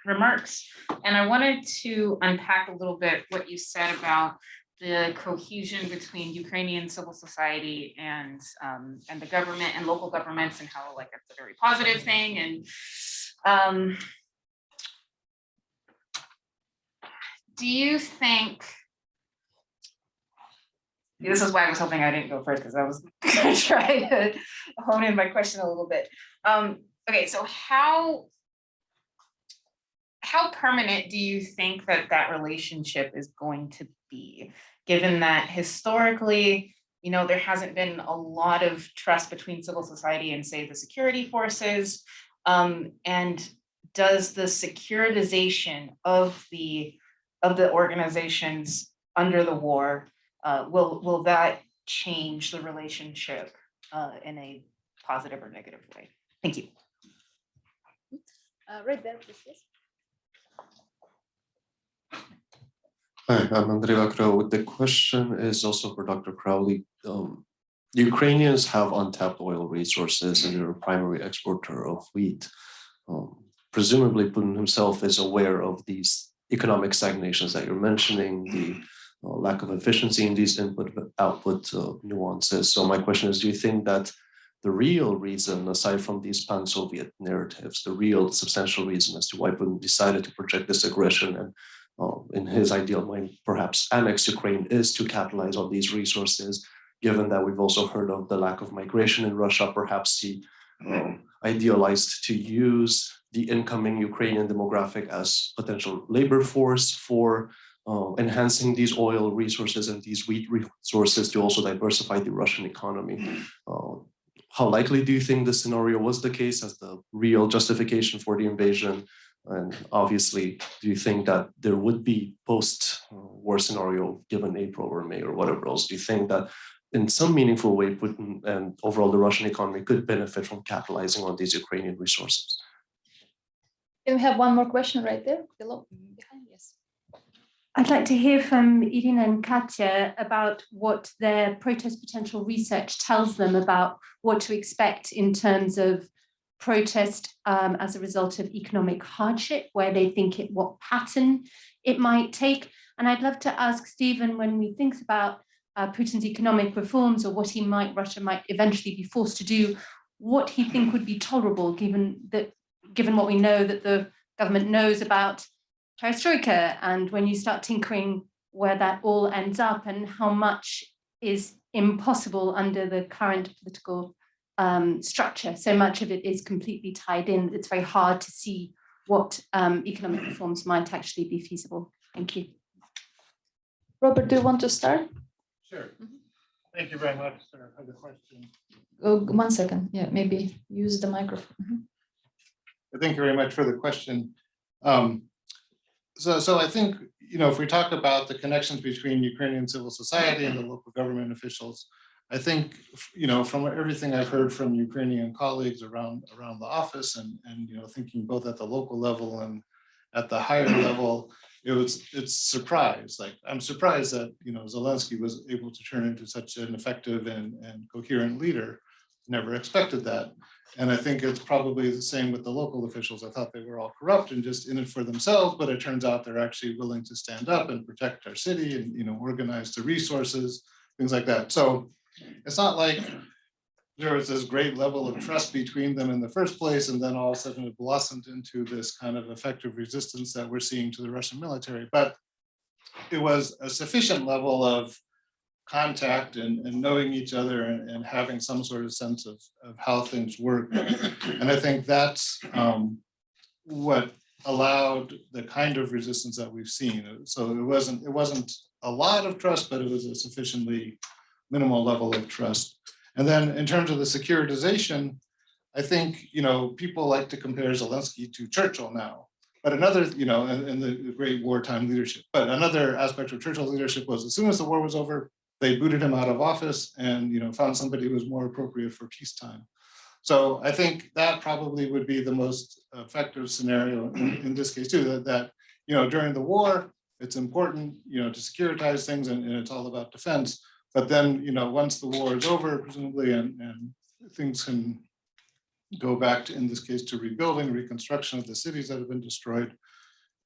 remarks, and I wanted to unpack a little bit what you said about the cohesion between Ukrainian civil society and the government and local governments, and how like it's a very positive thing. And do you think, this is why I was hoping I didn't go first, because I was gonna try to hone in my question a little bit. Okay, so how permanent do you think that relationship is going to be, given that historically, you know, there hasn't been a lot of trust between civil society and, say, the security forces, and does the securitization of the organizations under the war, will that change the relationship in a positive or negative way. Thank you. Right there, please. Yes. Hi, I'm Andrei Simonov. The question is also for Dr. Crowley. Ukrainians have untapped oil resources and they're a primary exporter of wheat. Presumably Putin himself is aware of these economic stagnations that you're mentioning, the lack of efficiency in these input-output nuances. So my question is, do you think that the real reason, aside from these pan-Soviet narratives, the real substantial reason as to why Putin decided to project this aggression and in his ideal mind, perhaps annex Ukraine, is to capitalize on these resources, given that we've also heard of the lack of migration in Russia, perhaps he idealized to use the incoming Ukrainian demographic as potential labor force for enhancing these oil resources and these wheat resources to also diversify the Russian economy. How likely do you think this scenario was the case as the real justification for the invasion? And obviously, do you think that there would be post-war scenario given April or May or whatever else? Do you think that in some meaningful way, Putin and overall the Russian economy could benefit from capitalizing on these Ukrainian resources? Can we have one more question right there below? Behind, yes. I'd like to hear from Irina and Katya about what their protest potential research tells them about what to expect in terms of protest as a result of economic hardship, where they think what pattern it might take. And I'd love to ask Stephen, when we think about Putin's economic reforms or what Russia might eventually be forced to do, what he think would be tolerable, given what we know that the government knows about perestroika, and when you start tinkering where that all ends up and how much is impossible under the current political structure. So much of it is completely tied in. It's very hard to see what economic reforms might actually be feasible. Thank you. Robert, do you want to start? Sure. Thank you very much, sir, for the question. Oh, 1 second. Yeah, maybe use the microphone. Thank you very much for the question. So I think, if we talk about the connections between Ukrainian civil society and the local government officials, I think, from everything I've heard from Ukrainian colleagues around the office and thinking both at the local level and at the higher level, it's surprise. Like, I'm surprised that, Zelensky was able to turn into such an effective and coherent leader. Never expected that. And I think it's probably the same with the local officials. I thought they were all corrupt and just in it for themselves, but it turns out they're actually willing to stand up and protect our city and, organize the resources, things like that. So it's not like there was this great level of trust between them in the first place, and then all of a sudden it blossomed into this kind of effective resistance that we're seeing to the Russian military. But it was a sufficient level of contact and knowing each other and having some sort of sense of how things work. And I think that's what allowed the kind of resistance that we've seen. So it wasn't a lot of trust, but it was a sufficiently minimal level of trust. And then in terms of the securitization, I think, people like to compare Zelensky to Churchill now. But another, in the great wartime leadership, but another aspect of Churchill's leadership was as soon as the war was over, they booted him out of office and, found somebody who was more appropriate for peacetime. So I think that probably would be the most effective scenario in this case too, that during the war, it's important, to securitize things and it's all about defense. But then, once the war is over, presumably, and things can go back to, in this case, to rebuilding, reconstruction of the cities that have been destroyed,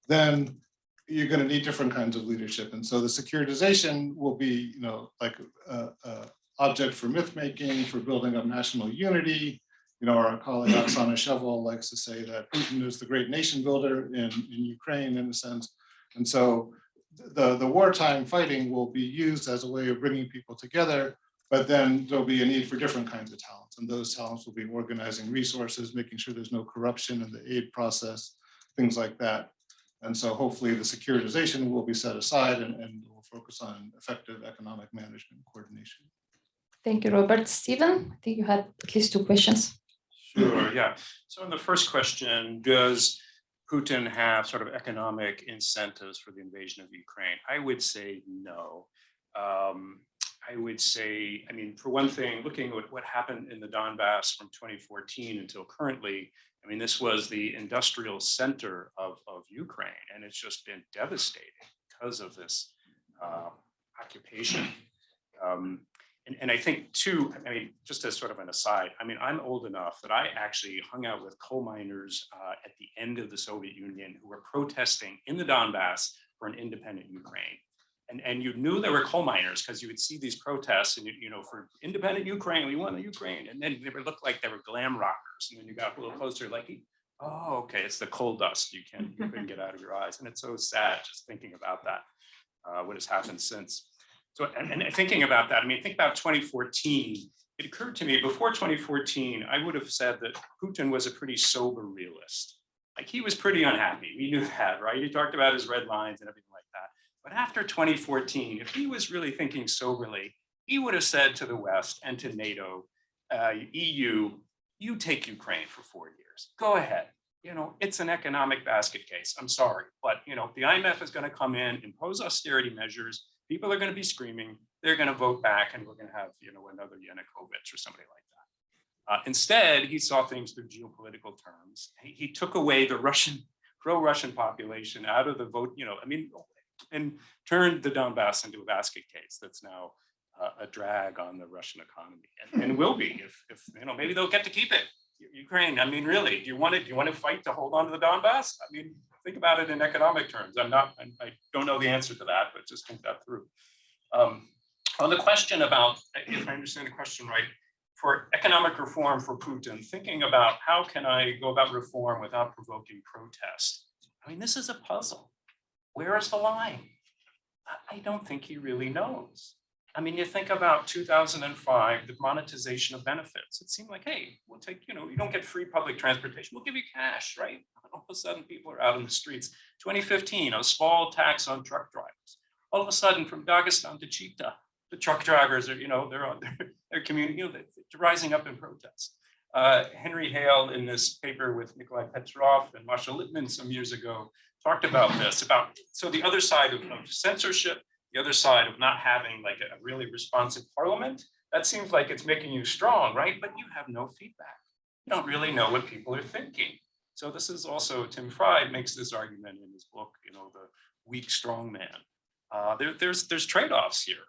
then you're going to need different kinds of leadership. And so the securitization will be, like a object for myth making, for building up national unity. Our colleague Oksana Shevel likes to say that Putin is the great nation builder in Ukraine, in a sense. And so the wartime fighting will be used as a way of bringing people together, but then there'll be a need for different kinds of talents. And those talents will be organizing resources, making sure there's no corruption in the aid process, things like that. And so hopefully the securitization will be set aside and we'll focus on effective economic management and coordination. Thank you, Robert. Stephen, I think you had at least 2 questions. Sure, yeah. So in the first question, does Putin have sort of economic incentives for the invasion of Ukraine? I would say no. I would say, I mean, for one thing, looking at what happened in the Donbass from 2014 until currently, I mean, this was the industrial center of Ukraine, and it's just been devastating because of this occupation. And I think too, I mean, just as sort of an aside, I mean, I'm old enough that I actually hung out with coal miners at the end of the Soviet Union who were protesting in the Donbass for an independent Ukraine. And you knew there were coal miners because you would see these protests and, you know, for independent Ukraine, we want the Ukraine. And then they would look like they were glam rockers. And then you got a little closer, like, oh, okay, it's the coal dust you couldn't get out of your eyes. And it's so sad just thinking about that, what has happened since. So, and thinking about that, I mean, think about 2014. It occurred to me before 2014, I would have said that Putin was a pretty sober realist. Like he was pretty unhappy. We knew that, right? He talked about his red lines and everything like that. But after 2014, if he was really thinking soberly, he would have said to the West and to NATO, EU, you take Ukraine for 4 years. Go ahead. You know, it's an economic basket case. I'm sorry, but you know, the IMF is going to come in, impose austerity measures. People are going to be screaming. They're going to vote back, and we're going to have, you know, another Yanukovych or somebody like that. Instead, he saw things through geopolitical terms. He took away the pro-Russian population out of the vote. You know, I mean, and turned the Donbass into a basket case that's now a drag on the Russian economy, and will be if you know, maybe they'll get to keep it. Ukraine, I mean, really, do you want to fight to hold on to the Donbass? I mean, think about it in economic terms. I don't know the answer to that, but just think that through. On the question about, if I understand the question right, for economic reform for Putin, thinking about how can I go about reform without provoking protest? I mean, this is a puzzle. Where is the line? I don't think he really knows. I mean, you think about 2005, the monetization of benefits. It seemed like, hey, we'll take, you know, you don't get free public transportation, we'll give you cash, right? All of a sudden, people are out in the streets. 2015, a small tax on truck drivers. All of a sudden, from Dagestan to Chita, the truck drivers are, you know, they're on their community, you know, they're rising up in protest. Henry Hale, in this paper with Nikolai Petrov and Masha Littman some years ago, talked about this, so the other side of censorship, the other side of not having like a really responsive parliament, that seems like it's making you strong, right? But you have no feedback. You don't really know what people are thinking. So this is also, Tim Fry makes this argument in his book, you know, the weak, strong man. There's trade-offs here.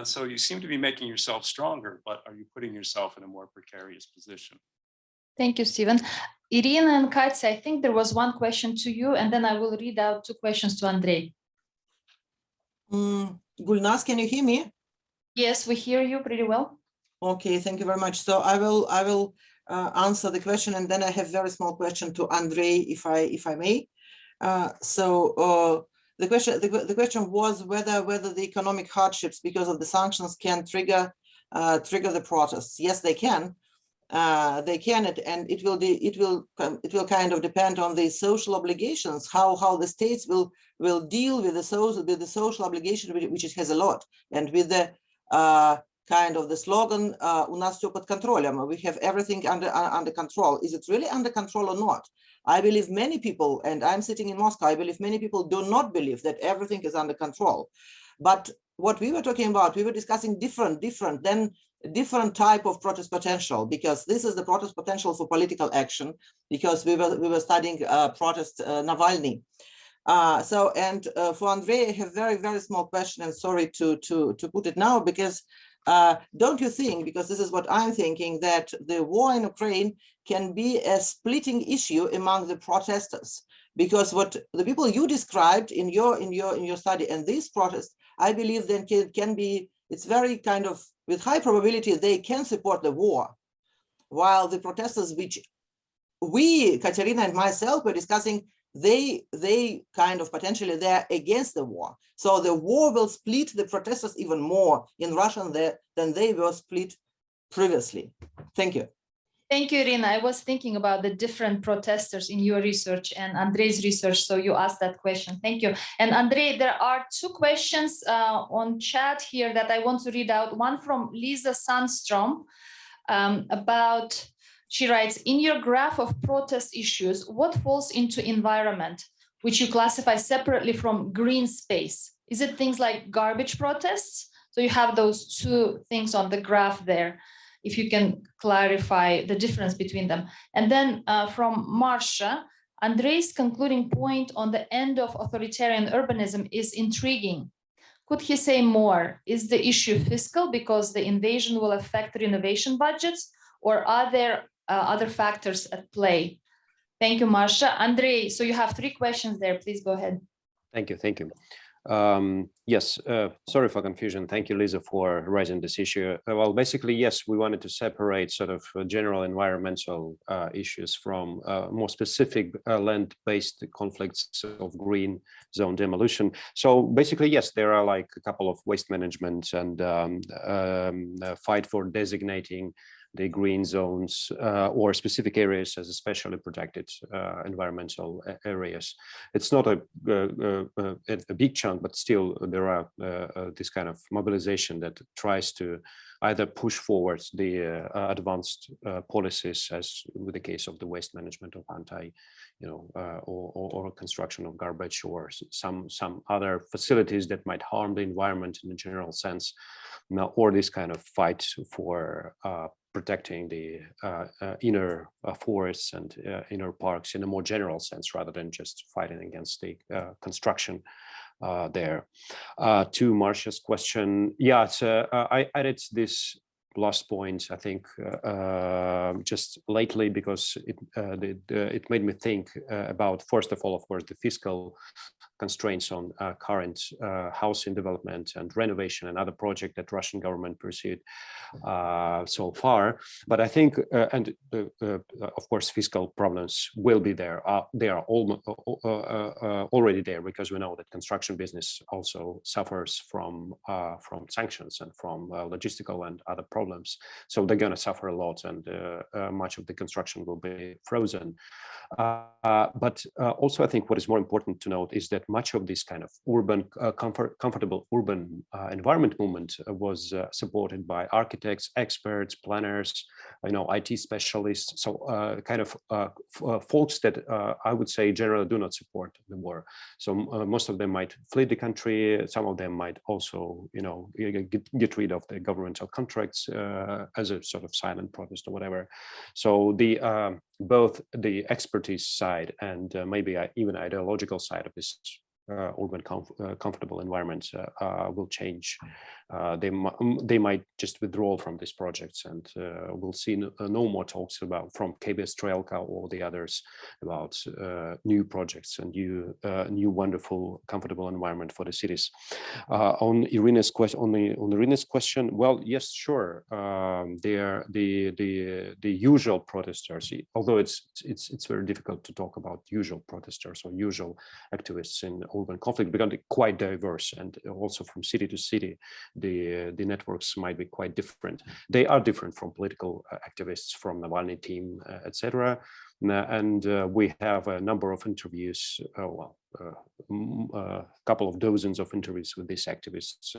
So you seem to be making yourself stronger, but are you putting yourself in a more precarious position? Thank you, Stephen. Irina and Katya, I think there was one question to you, and then I will read out 2 questions to Andrei. Gulnaz, can you hear me? Yes, we hear you pretty well. Okay, thank you very much. So I will answer the question, and then I have very small question to Andrei, if I may. The question was whether the economic hardships because of the sanctions can trigger the protests. Yes, they can. They can, and it will kind of depend on the social obligations, how the states will deal with the social obligation, which it has a lot, and with the kind of the slogan "У нас всё под контролем," we have everything under control. Is it really under control or not? I believe many people, and I'm sitting in Moscow, I believe many people do not believe that everything is under control. But what we were talking about, we were discussing different type of protest potential, because this is the protest potential for political action, because we were studying protest Navalny. For Andrei, I have very, very small question, and sorry to put it now, because don't you think, because this is what I'm thinking, that the war in Ukraine can be a splitting issue among the protesters? Because what the people you described in your study and these protests, I believe then can be, it's very kind of with high probability they can support the war, while the protesters, which we, Ekaterina and myself, were discussing, they kind of potentially they're against the war. So the war will split the protesters even more in Russia than they were split previously. Thank you. Thank you, Irina. I was thinking about the different protesters in your research and Andrei's research, so you asked that question. Thank you. And Andrei, there are 2 questions on chat here that I want to read out. One from Lisa Sandstrom about, she writes, in your graph of protest issues, what falls into environment, which you classify separately from green space? Is it things like garbage protests, So you have those two things on the graph there, if you can clarify the difference between them. And then from Marcia, Andrei's concluding point on the end of authoritarian urbanism is intriguing. Could he say more? Is the issue fiscal because the invasion will affect renovation budgets, or are there other factors at play? Thank you, Marcia. Andrei, so you have 3 questions there. Please go ahead. Thank you. Thank you. Yes, sorry for confusion. Thank you, Lisa, for raising this issue. Well, basically, yes, we wanted to separate sort of general environmental issues from more specific land-based conflicts of green zone demolition. So basically, yes, there are like a couple of waste management and fight for designating the green zones or specific areas as especially protected environmental areas. It's not a big chunk, but still there are this kind of mobilization that tries to either push forward the advanced policies, as with the case of the waste management of or construction of garbage, or some other facilities that might harm the environment in a general sense, or this kind of fight for protecting the inner forests and inner parks in a more general sense, rather than just fighting against the construction there. To Marcia's question, yeah, so I added this last point, I think, just lately, because it made me think about, first of all, of course, the fiscal constraints on current housing development and renovation and other projects that Russian government pursued so far. But I think, of course, fiscal problems will be there. They are already there, because we know that construction business also suffers from sanctions and from logistical and other problems. So they're going to suffer a lot, and much of the construction will be frozen. But also, I think what is more important to note is that much of this kind of urban, comfortable urban environment movement was supported by architects, experts, planners, IT specialists. So kind of folks that I would say generally do not support the war. So most of them might flee the country. Some of them might also, get rid of the governmental contracts as a sort of silent protest or whatever. So both the expertise side and maybe even ideological side of this urban comfortable environment will change. They might just withdraw from these projects, and we'll see no more talks from KB Strelka or the others about new projects and new wonderful comfortable environment for the cities. On Irina's question, well, yes, sure. They are the usual protesters, although it's very difficult to talk about usual protesters or usual activists in urban conflict, because they're quite diverse, and also from city to city, the networks might be quite different. They are different from political activists, from Navalny team, etc. And we have a number of interviews, a couple of dozens of interviews with these activists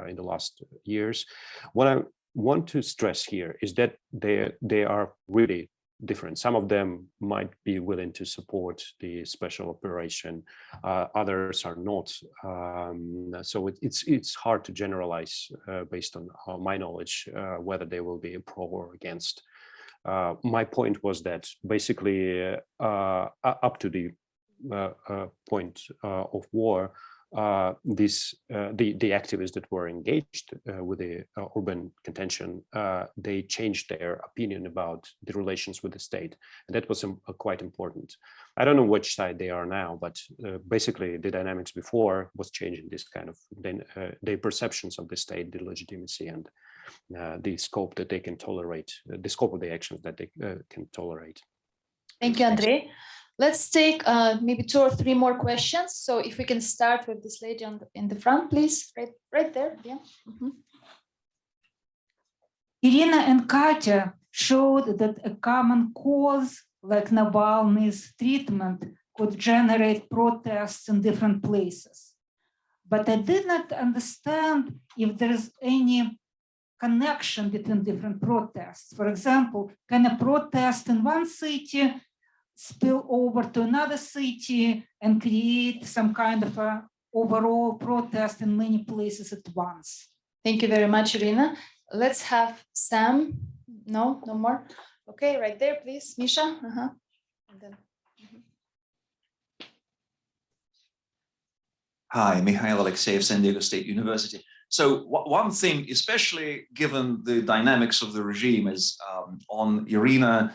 in the last years. What I want to stress here is that they are really different. Some of them might be willing to support the special operation, others are not. So it's hard to generalize based on my knowledge whether they will be pro or against. My point was that basically up to the point of war, the activists that were engaged with the urban contention, they changed their opinion about the relations with the state, and that was quite important. I don't know which side they are now, but basically the dynamics before was changing this kind of the perceptions of the state, the legitimacy, and the scope that they can tolerate, the scope of the actions that they can tolerate. Thank you, Andrei. Let's take maybe 2 or 3 more questions. So if we can start with this lady in the front, please, right there. Yeah. Mm-hmm. Irina and Katya showed that a common cause like Navalny's treatment could generate protests in different places. But I did not understand if there is any connection between different protests. For example, can a protest in one city spill over to another city and create some kind of a overall protest in many places at once? Thank you very much, Irina. Let's have Sam. No, no more. Okay, right there, please, Misha. And then, Hi, Mikhail Alexeyev, San Diego State University. So one thing, especially given the dynamics of the regime, is on Irina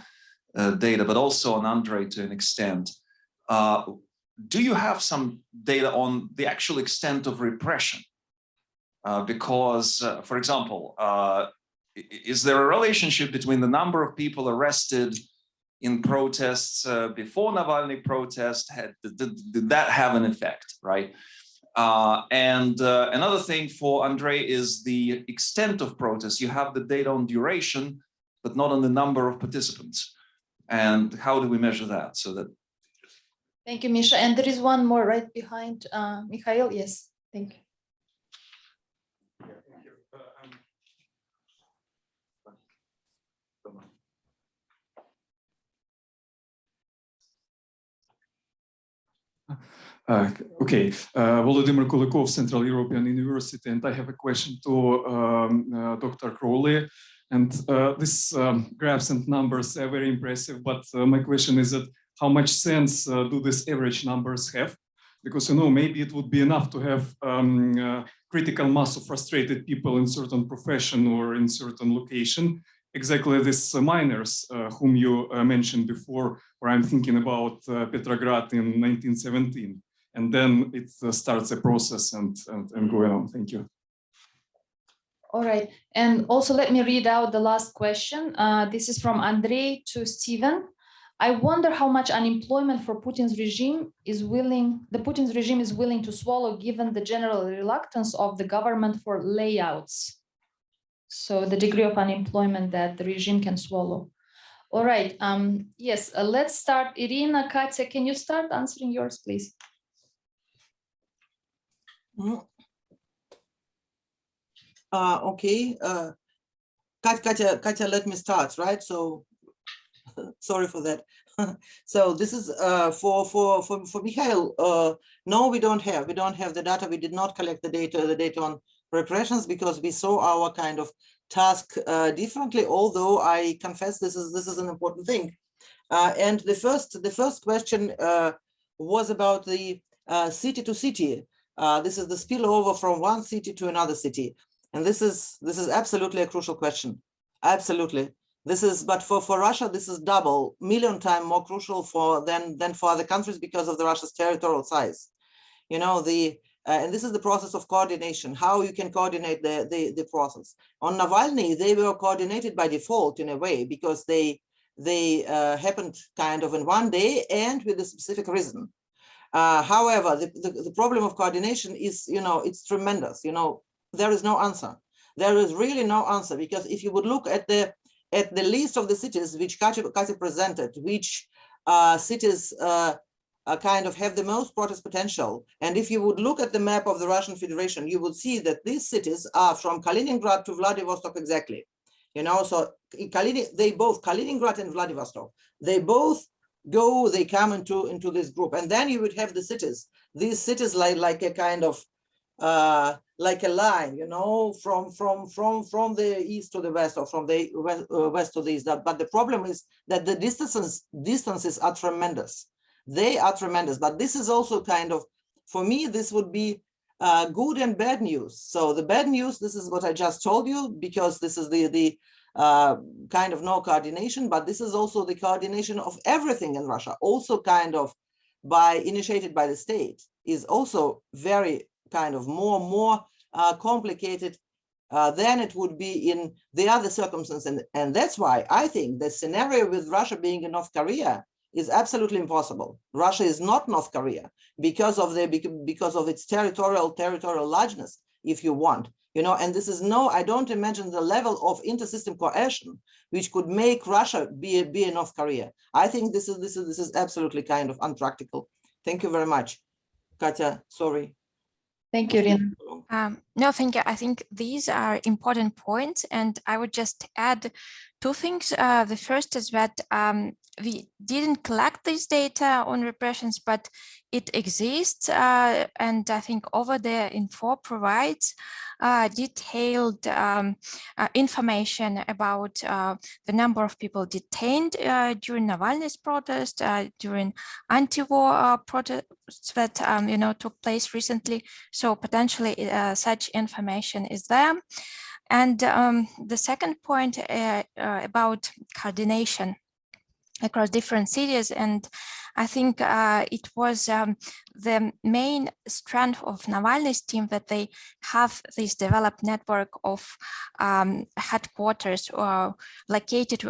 data, but also on Andrei to an extent. Do you have some data on the actual extent of repression? Because, for example, is there a relationship between the number of people arrested in protests before Navalny protest? Did that have an effect, right? And another thing for Andrei is the extent of protests. You have the data on duration, but not on the number of participants. And how do we measure that? So that. thank you, Misha. And there is one more right behind Mikhail. Yes, thank you. Okay, Volodymyr Kulikov, Central European University, and I have a question to Dr. Crowley. And these graphs and numbers are very impressive, but my question is that how much sense do these average numbers have? Because, you know, maybe it would be enough to have critical mass of frustrated people in certain profession or in certain location. Exactly these miners whom you mentioned before, where I'm thinking about Petrograd in 1917. And then it starts a process and going on. Thank you. All right. And also let me read out the last question. This is from Andrei to Steven. I wonder how much unemployment for Putin's regime is willing to swallow given the general reluctance of the government for layouts. So the degree of unemployment that the regime can swallow. All right. Yes, let's start. Irina, Katya, can you start answering yours, please? Okay. Katya, let me start, right? So sorry for that. So this is for Mikhail. No, we don't have the data. We did not collect the data on repressions because we saw our kind of task differently. Although I confess this is an important thing. And the first question was about the city to city. This is the spillover from one city to another city, and this is absolutely a crucial question. Absolutely. But for Russia, this is double, million times more crucial than for other countries because of the Russia's territorial size. You know, and this is the process of coordination, how you can coordinate the process. On Navalny, they were coordinated by default in a way because they happened kind of in one day and with a specific reason. However, the problem of coordination is, you know, it's tremendous. You know, there is no answer. There is really no answer because if you would look at the list of the cities which Katya presented, which cities kind of have the most protest potential, and if you would look at the map of the Russian Federation, you would see that these cities are from Kaliningrad to Vladivostok exactly. You know, so Kaliningrad and Vladivostok, they both they come into this group, and then you would have the cities. These cities like a kind of like a line, you know, from the east to the west, or from the west to the east. But the problem is that the distances are tremendous. They are tremendous. But this is also kind of, for me, this would be good and bad news. So the bad news, this is what I just told you, because this is the kind of no coordination, but this is also the coordination of everything in Russia, also kind of initiated by the state, is also very kind of more complicated than it would be in the other circumstances. And that's why I think the scenario with Russia being in North Korea is absolutely impossible. Russia is not North Korea because of its territorial largeness, if you want. You know, and this is I don't imagine the level of inter-system coercion which could make Russia be a North Korea. I think this is absolutely kind of unpractical. Thank you very much, Katya. Sorry. Thank you, Irina. No, thank you. I think these are important points, and I would just add two things. The first is that we didn't collect this data on repressions, but it exists, and I think over there Info provides detailed information about the number of people detained during Navalny's protest, during anti-war protests that took place recently. So potentially such information is there. And the second point about coordination across different cities, and I think it was the main strength of Navalny's team that they have this developed network of headquarters located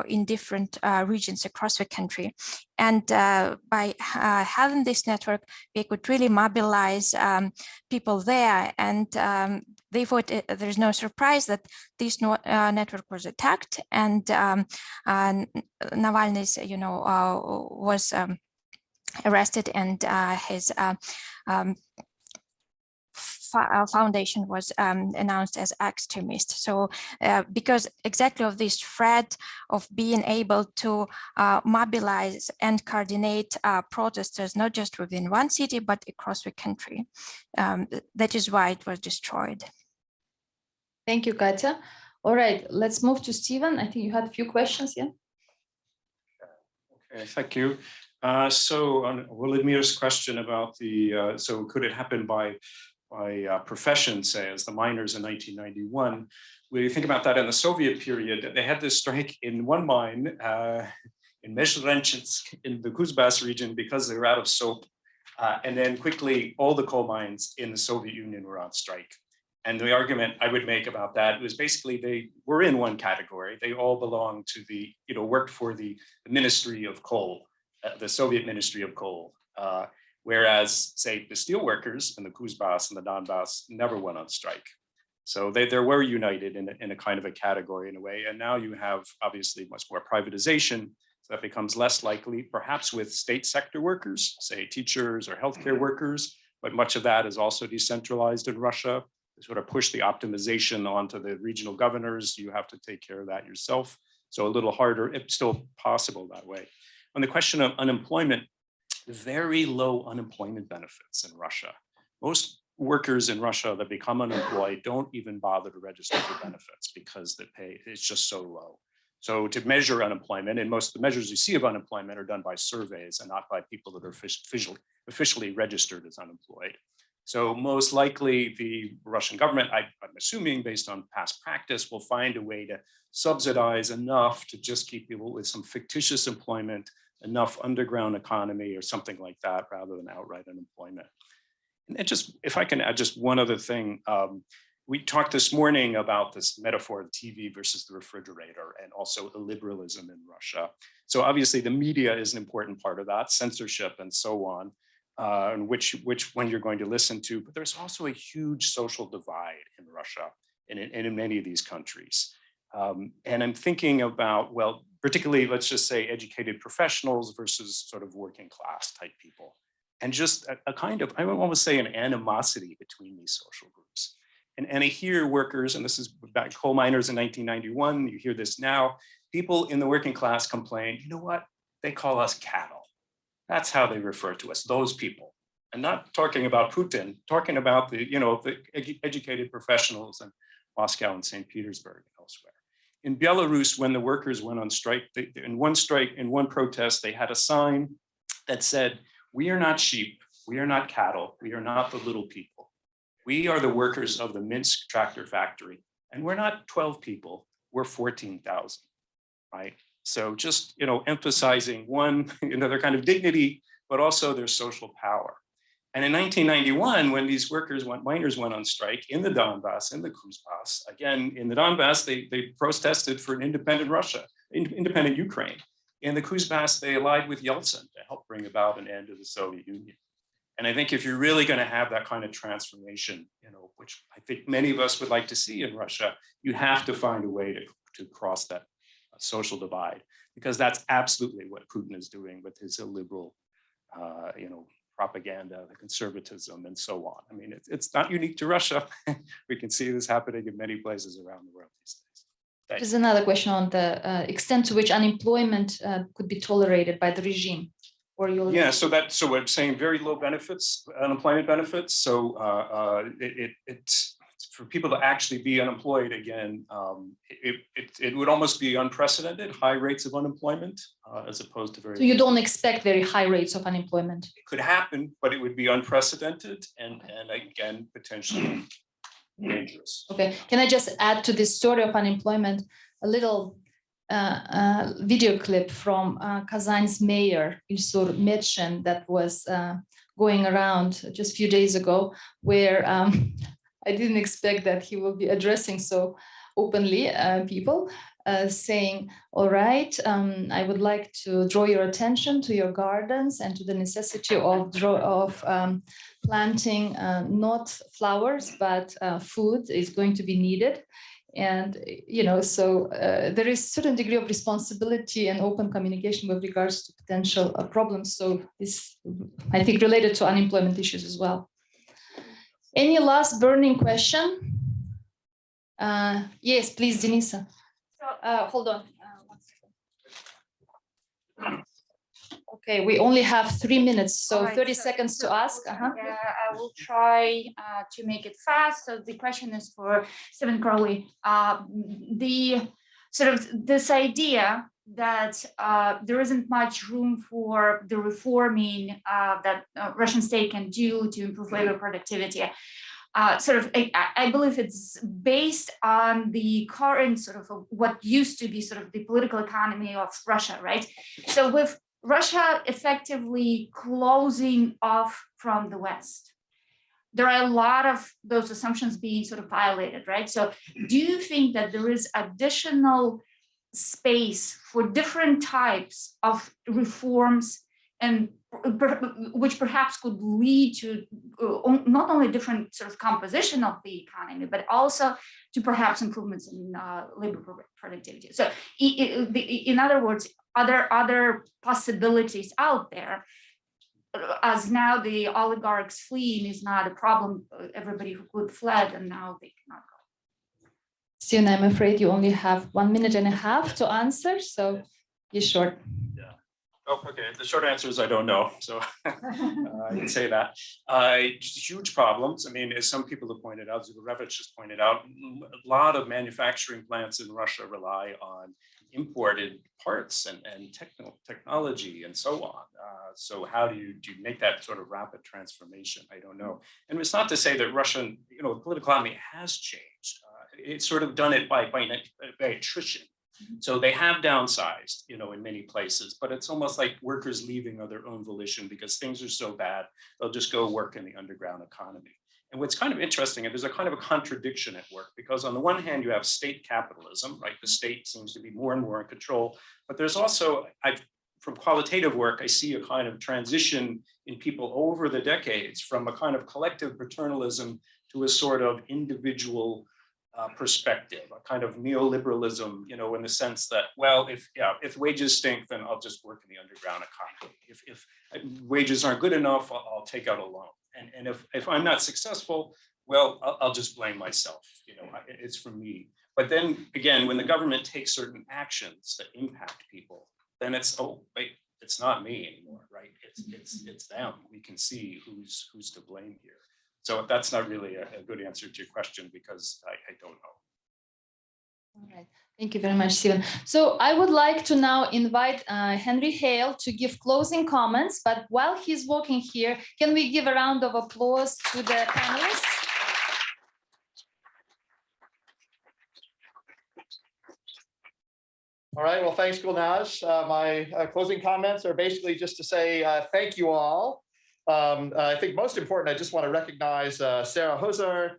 in different regions across the country. And by having this network, they could really mobilize people there. And therefore, there's no surprise that this network was attacked, and Navalny's, was arrested, and his foundation was announced as extremist. So because exactly of this threat of being able to mobilize and coordinate protesters, not just within one city, but across the country. That is why it was destroyed. Thank you, Katya. All right, let's move to Stephen. I think you had a few questions, yeah? Okay, thank you. So on Vladimir's question about the, so could it happen by profession, say, as the miners in 1991? When you think about that in the Soviet period, they had this strike in one mine in Mezhrenchitsk in the Kuzbas region because they were out of soap. And then quickly, all the coal mines in the Soviet Union were on strike. And the argument I would make about that was basically they were in one category. They all belonged to the, worked for the Ministry of Coal, the Soviet Ministry of Coal. Whereas, say, the steelworkers in the Kuzbas and the Donbass never went on strike. So they were united in a kind of a category in a way. And now you have obviously much more privatization. So that becomes less likely, perhaps with state sector workers, say teachers or healthcare workers, but much of that is also decentralized in Russia. They sort of push the optimization onto the regional governors. You have to take care of that yourself. So a little harder, it's still possible that way. On the question of unemployment, very low unemployment benefits in Russia. Most workers in Russia that become unemployed don't even bother to register for benefits because the pay is just so low. So to measure unemployment, and most of the measures you see of unemployment are done by surveys and not by people that are officially registered as unemployed. So most likely the Russian government, I'm assuming based on past practice, will find a way to subsidize enough to just keep people with some fictitious employment, enough underground economy or something like that, rather than outright unemployment. And just, if I can add just one other thing, we talked this morning about this metaphor of TV versus the refrigerator and also illiberalism in Russia. So obviously the media is an important part of that, censorship and so on, and which one you're going to listen to, but there's also a huge social divide in Russia and in many of these countries. And I'm thinking about, well, particularly, let's just say educated professionals versus sort of working class type people. And just a kind of, I would almost say an animosity between these social groups. And I hear workers, and this is back coal miners in 1991, you hear this now, people in the working class complain, you know what, they call us cattle. That's how they refer to us, those people. And not talking about Putin, talking about the, the educated professionals in Moscow and St. Petersburg and elsewhere. In Belarus, when the workers went on strike, in one protest, they had a sign that said, "We are not sheep, we are not cattle, we are not the little people. We are the workers of the Minsk tractor factory, and we're not 12 people, we're 14,000, right?" So just, emphasizing one, their kind of dignity, but also their social power. And in 1991, when these miners went on strike in the Donbass, in the Kuzbas, again, in the Donbass, they protested for an independent Russia, independent Ukraine. In the Kuzbas, they allied with Yeltsin to help bring about an end to the Soviet Union. And I think if you're really going to have that kind of transformation, which I think many of us would like to see in Russia, you have to find a way to cross that social divide, because that's absolutely what Putin is doing with his illiberal, propaganda, the conservatism, and so on. I mean, it's not unique to Russia. We can see this happening in many places around the world these days. There's another question on the extent to which unemployment could be tolerated by the regime. Or you'll Yeah, so we're saying very low benefits, unemployment benefits. So it's for people to actually be unemployed again. It would almost be unprecedented high rates of unemployment as opposed to very. So you don't expect very high rates of unemployment. It could happen, but it would be unprecedented and again potentially dangerous. Okay, can I just add to this story of unemployment a little video clip from Kazan's mayor, Ilsur Metchen, that was going around just a few days ago, where I didn't expect that he will be addressing so openly people, saying, all right, I would like to draw your attention to your gardens and to the necessity of planting not flowers, but food is going to be needed. And, you know, so there is a certain degree of responsibility and open communication with regards to potential problems. So this, I think, related to unemployment issues as well. Any last burning question? Yes, please, Denisa. Hold on. 1 second. Okay, we only have 3 minutes, so right, 30 seconds to ask. I will try to make it fast. So the question is for Stephen Crowley. The sort of this idea that there isn't much room for the reforming that Russian state can do to improve labor productivity. I believe it's based on the current sort of what used to be sort of the political economy of Russia, right? So with Russia effectively closing off from the West, there are a lot of those assumptions being sort of violated, right? So do you think that there is additional space for different types of reforms and which perhaps could lead to not only different sort of composition of the economy, but also to perhaps improvements in labor productivity? So in other words, are there other possibilities out there, as now the oligarchs fleeing is not a problem? Everybody who could fled and now they cannot go. Soon, I'm afraid you only have 1.5 minutes to answer, so you're short. Yeah. Oh, okay. The short answer is I don't know. So I can say that. Huge problems. I mean, as some people have pointed out, Zugorevich has pointed out, a lot of manufacturing plants in Russia rely on imported parts and technology and so on. So how do you make that sort of rapid transformation? I don't know. And it's not to say that Russian, you know, the political economy has changed. It's sort of done it by attrition. So they have downsized, you know, in many places, but it's almost like workers leaving of their own volition because things are so bad, they'll just go work in the underground economy. And what's kind of interesting, and there's a kind of a contradiction at work, because on the one hand, you have state capitalism, right? The state seems to be more and more in control, but there's also, from qualitative work, I see a kind of transition in people over the decades from a kind of collective paternalism to a sort of individual perspective, a kind of neoliberalism, you know, in the sense that, well, if wages stink, then I'll just work in the underground economy. If wages aren't good enough, I'll take out a loan. And if I'm not successful, well, I'll just blame myself. You know, it's from me. But then again, when the government takes certain actions that impact people, then it's, oh, wait, it's not me anymore, right? It's them. We can see who's to blame here. So that's not really a good answer to your question because I don't know. All right. Thank you very much, Stephen. So I would like to now invite Henry Hale to give closing comments, but while he's walking here, can we give a round of applause to the panelists? All right, well, thanks, Gulnaz. My closing comments are basically just to say thank you all. I think most important, I just want to recognize Sarah Huzar,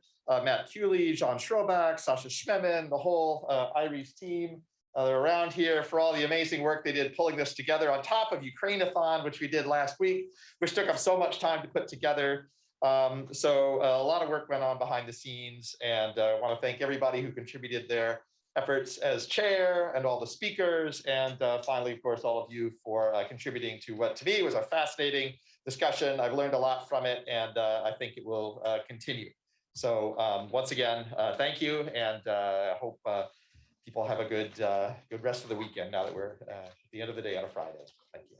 Matt Cooley, John Schroback, Sasha Schmemin, the whole IRES team. They're around here for all the amazing work they did pulling this together on top of Ukraine-a-thon, which we did last week, which took up so much time to put together. So a lot of work went on behind the scenes, and I want to thank everybody who contributed their efforts as chair and all the speakers. And finally, of course, all of you for contributing to what to me was a fascinating discussion. I've learned a lot from it, and I think it will continue. So once again, thank you, and I hope people have a good rest of the weekend now that we're at the end of the day on a Friday. Thank you.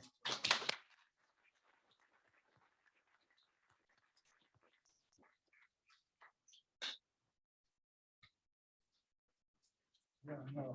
No.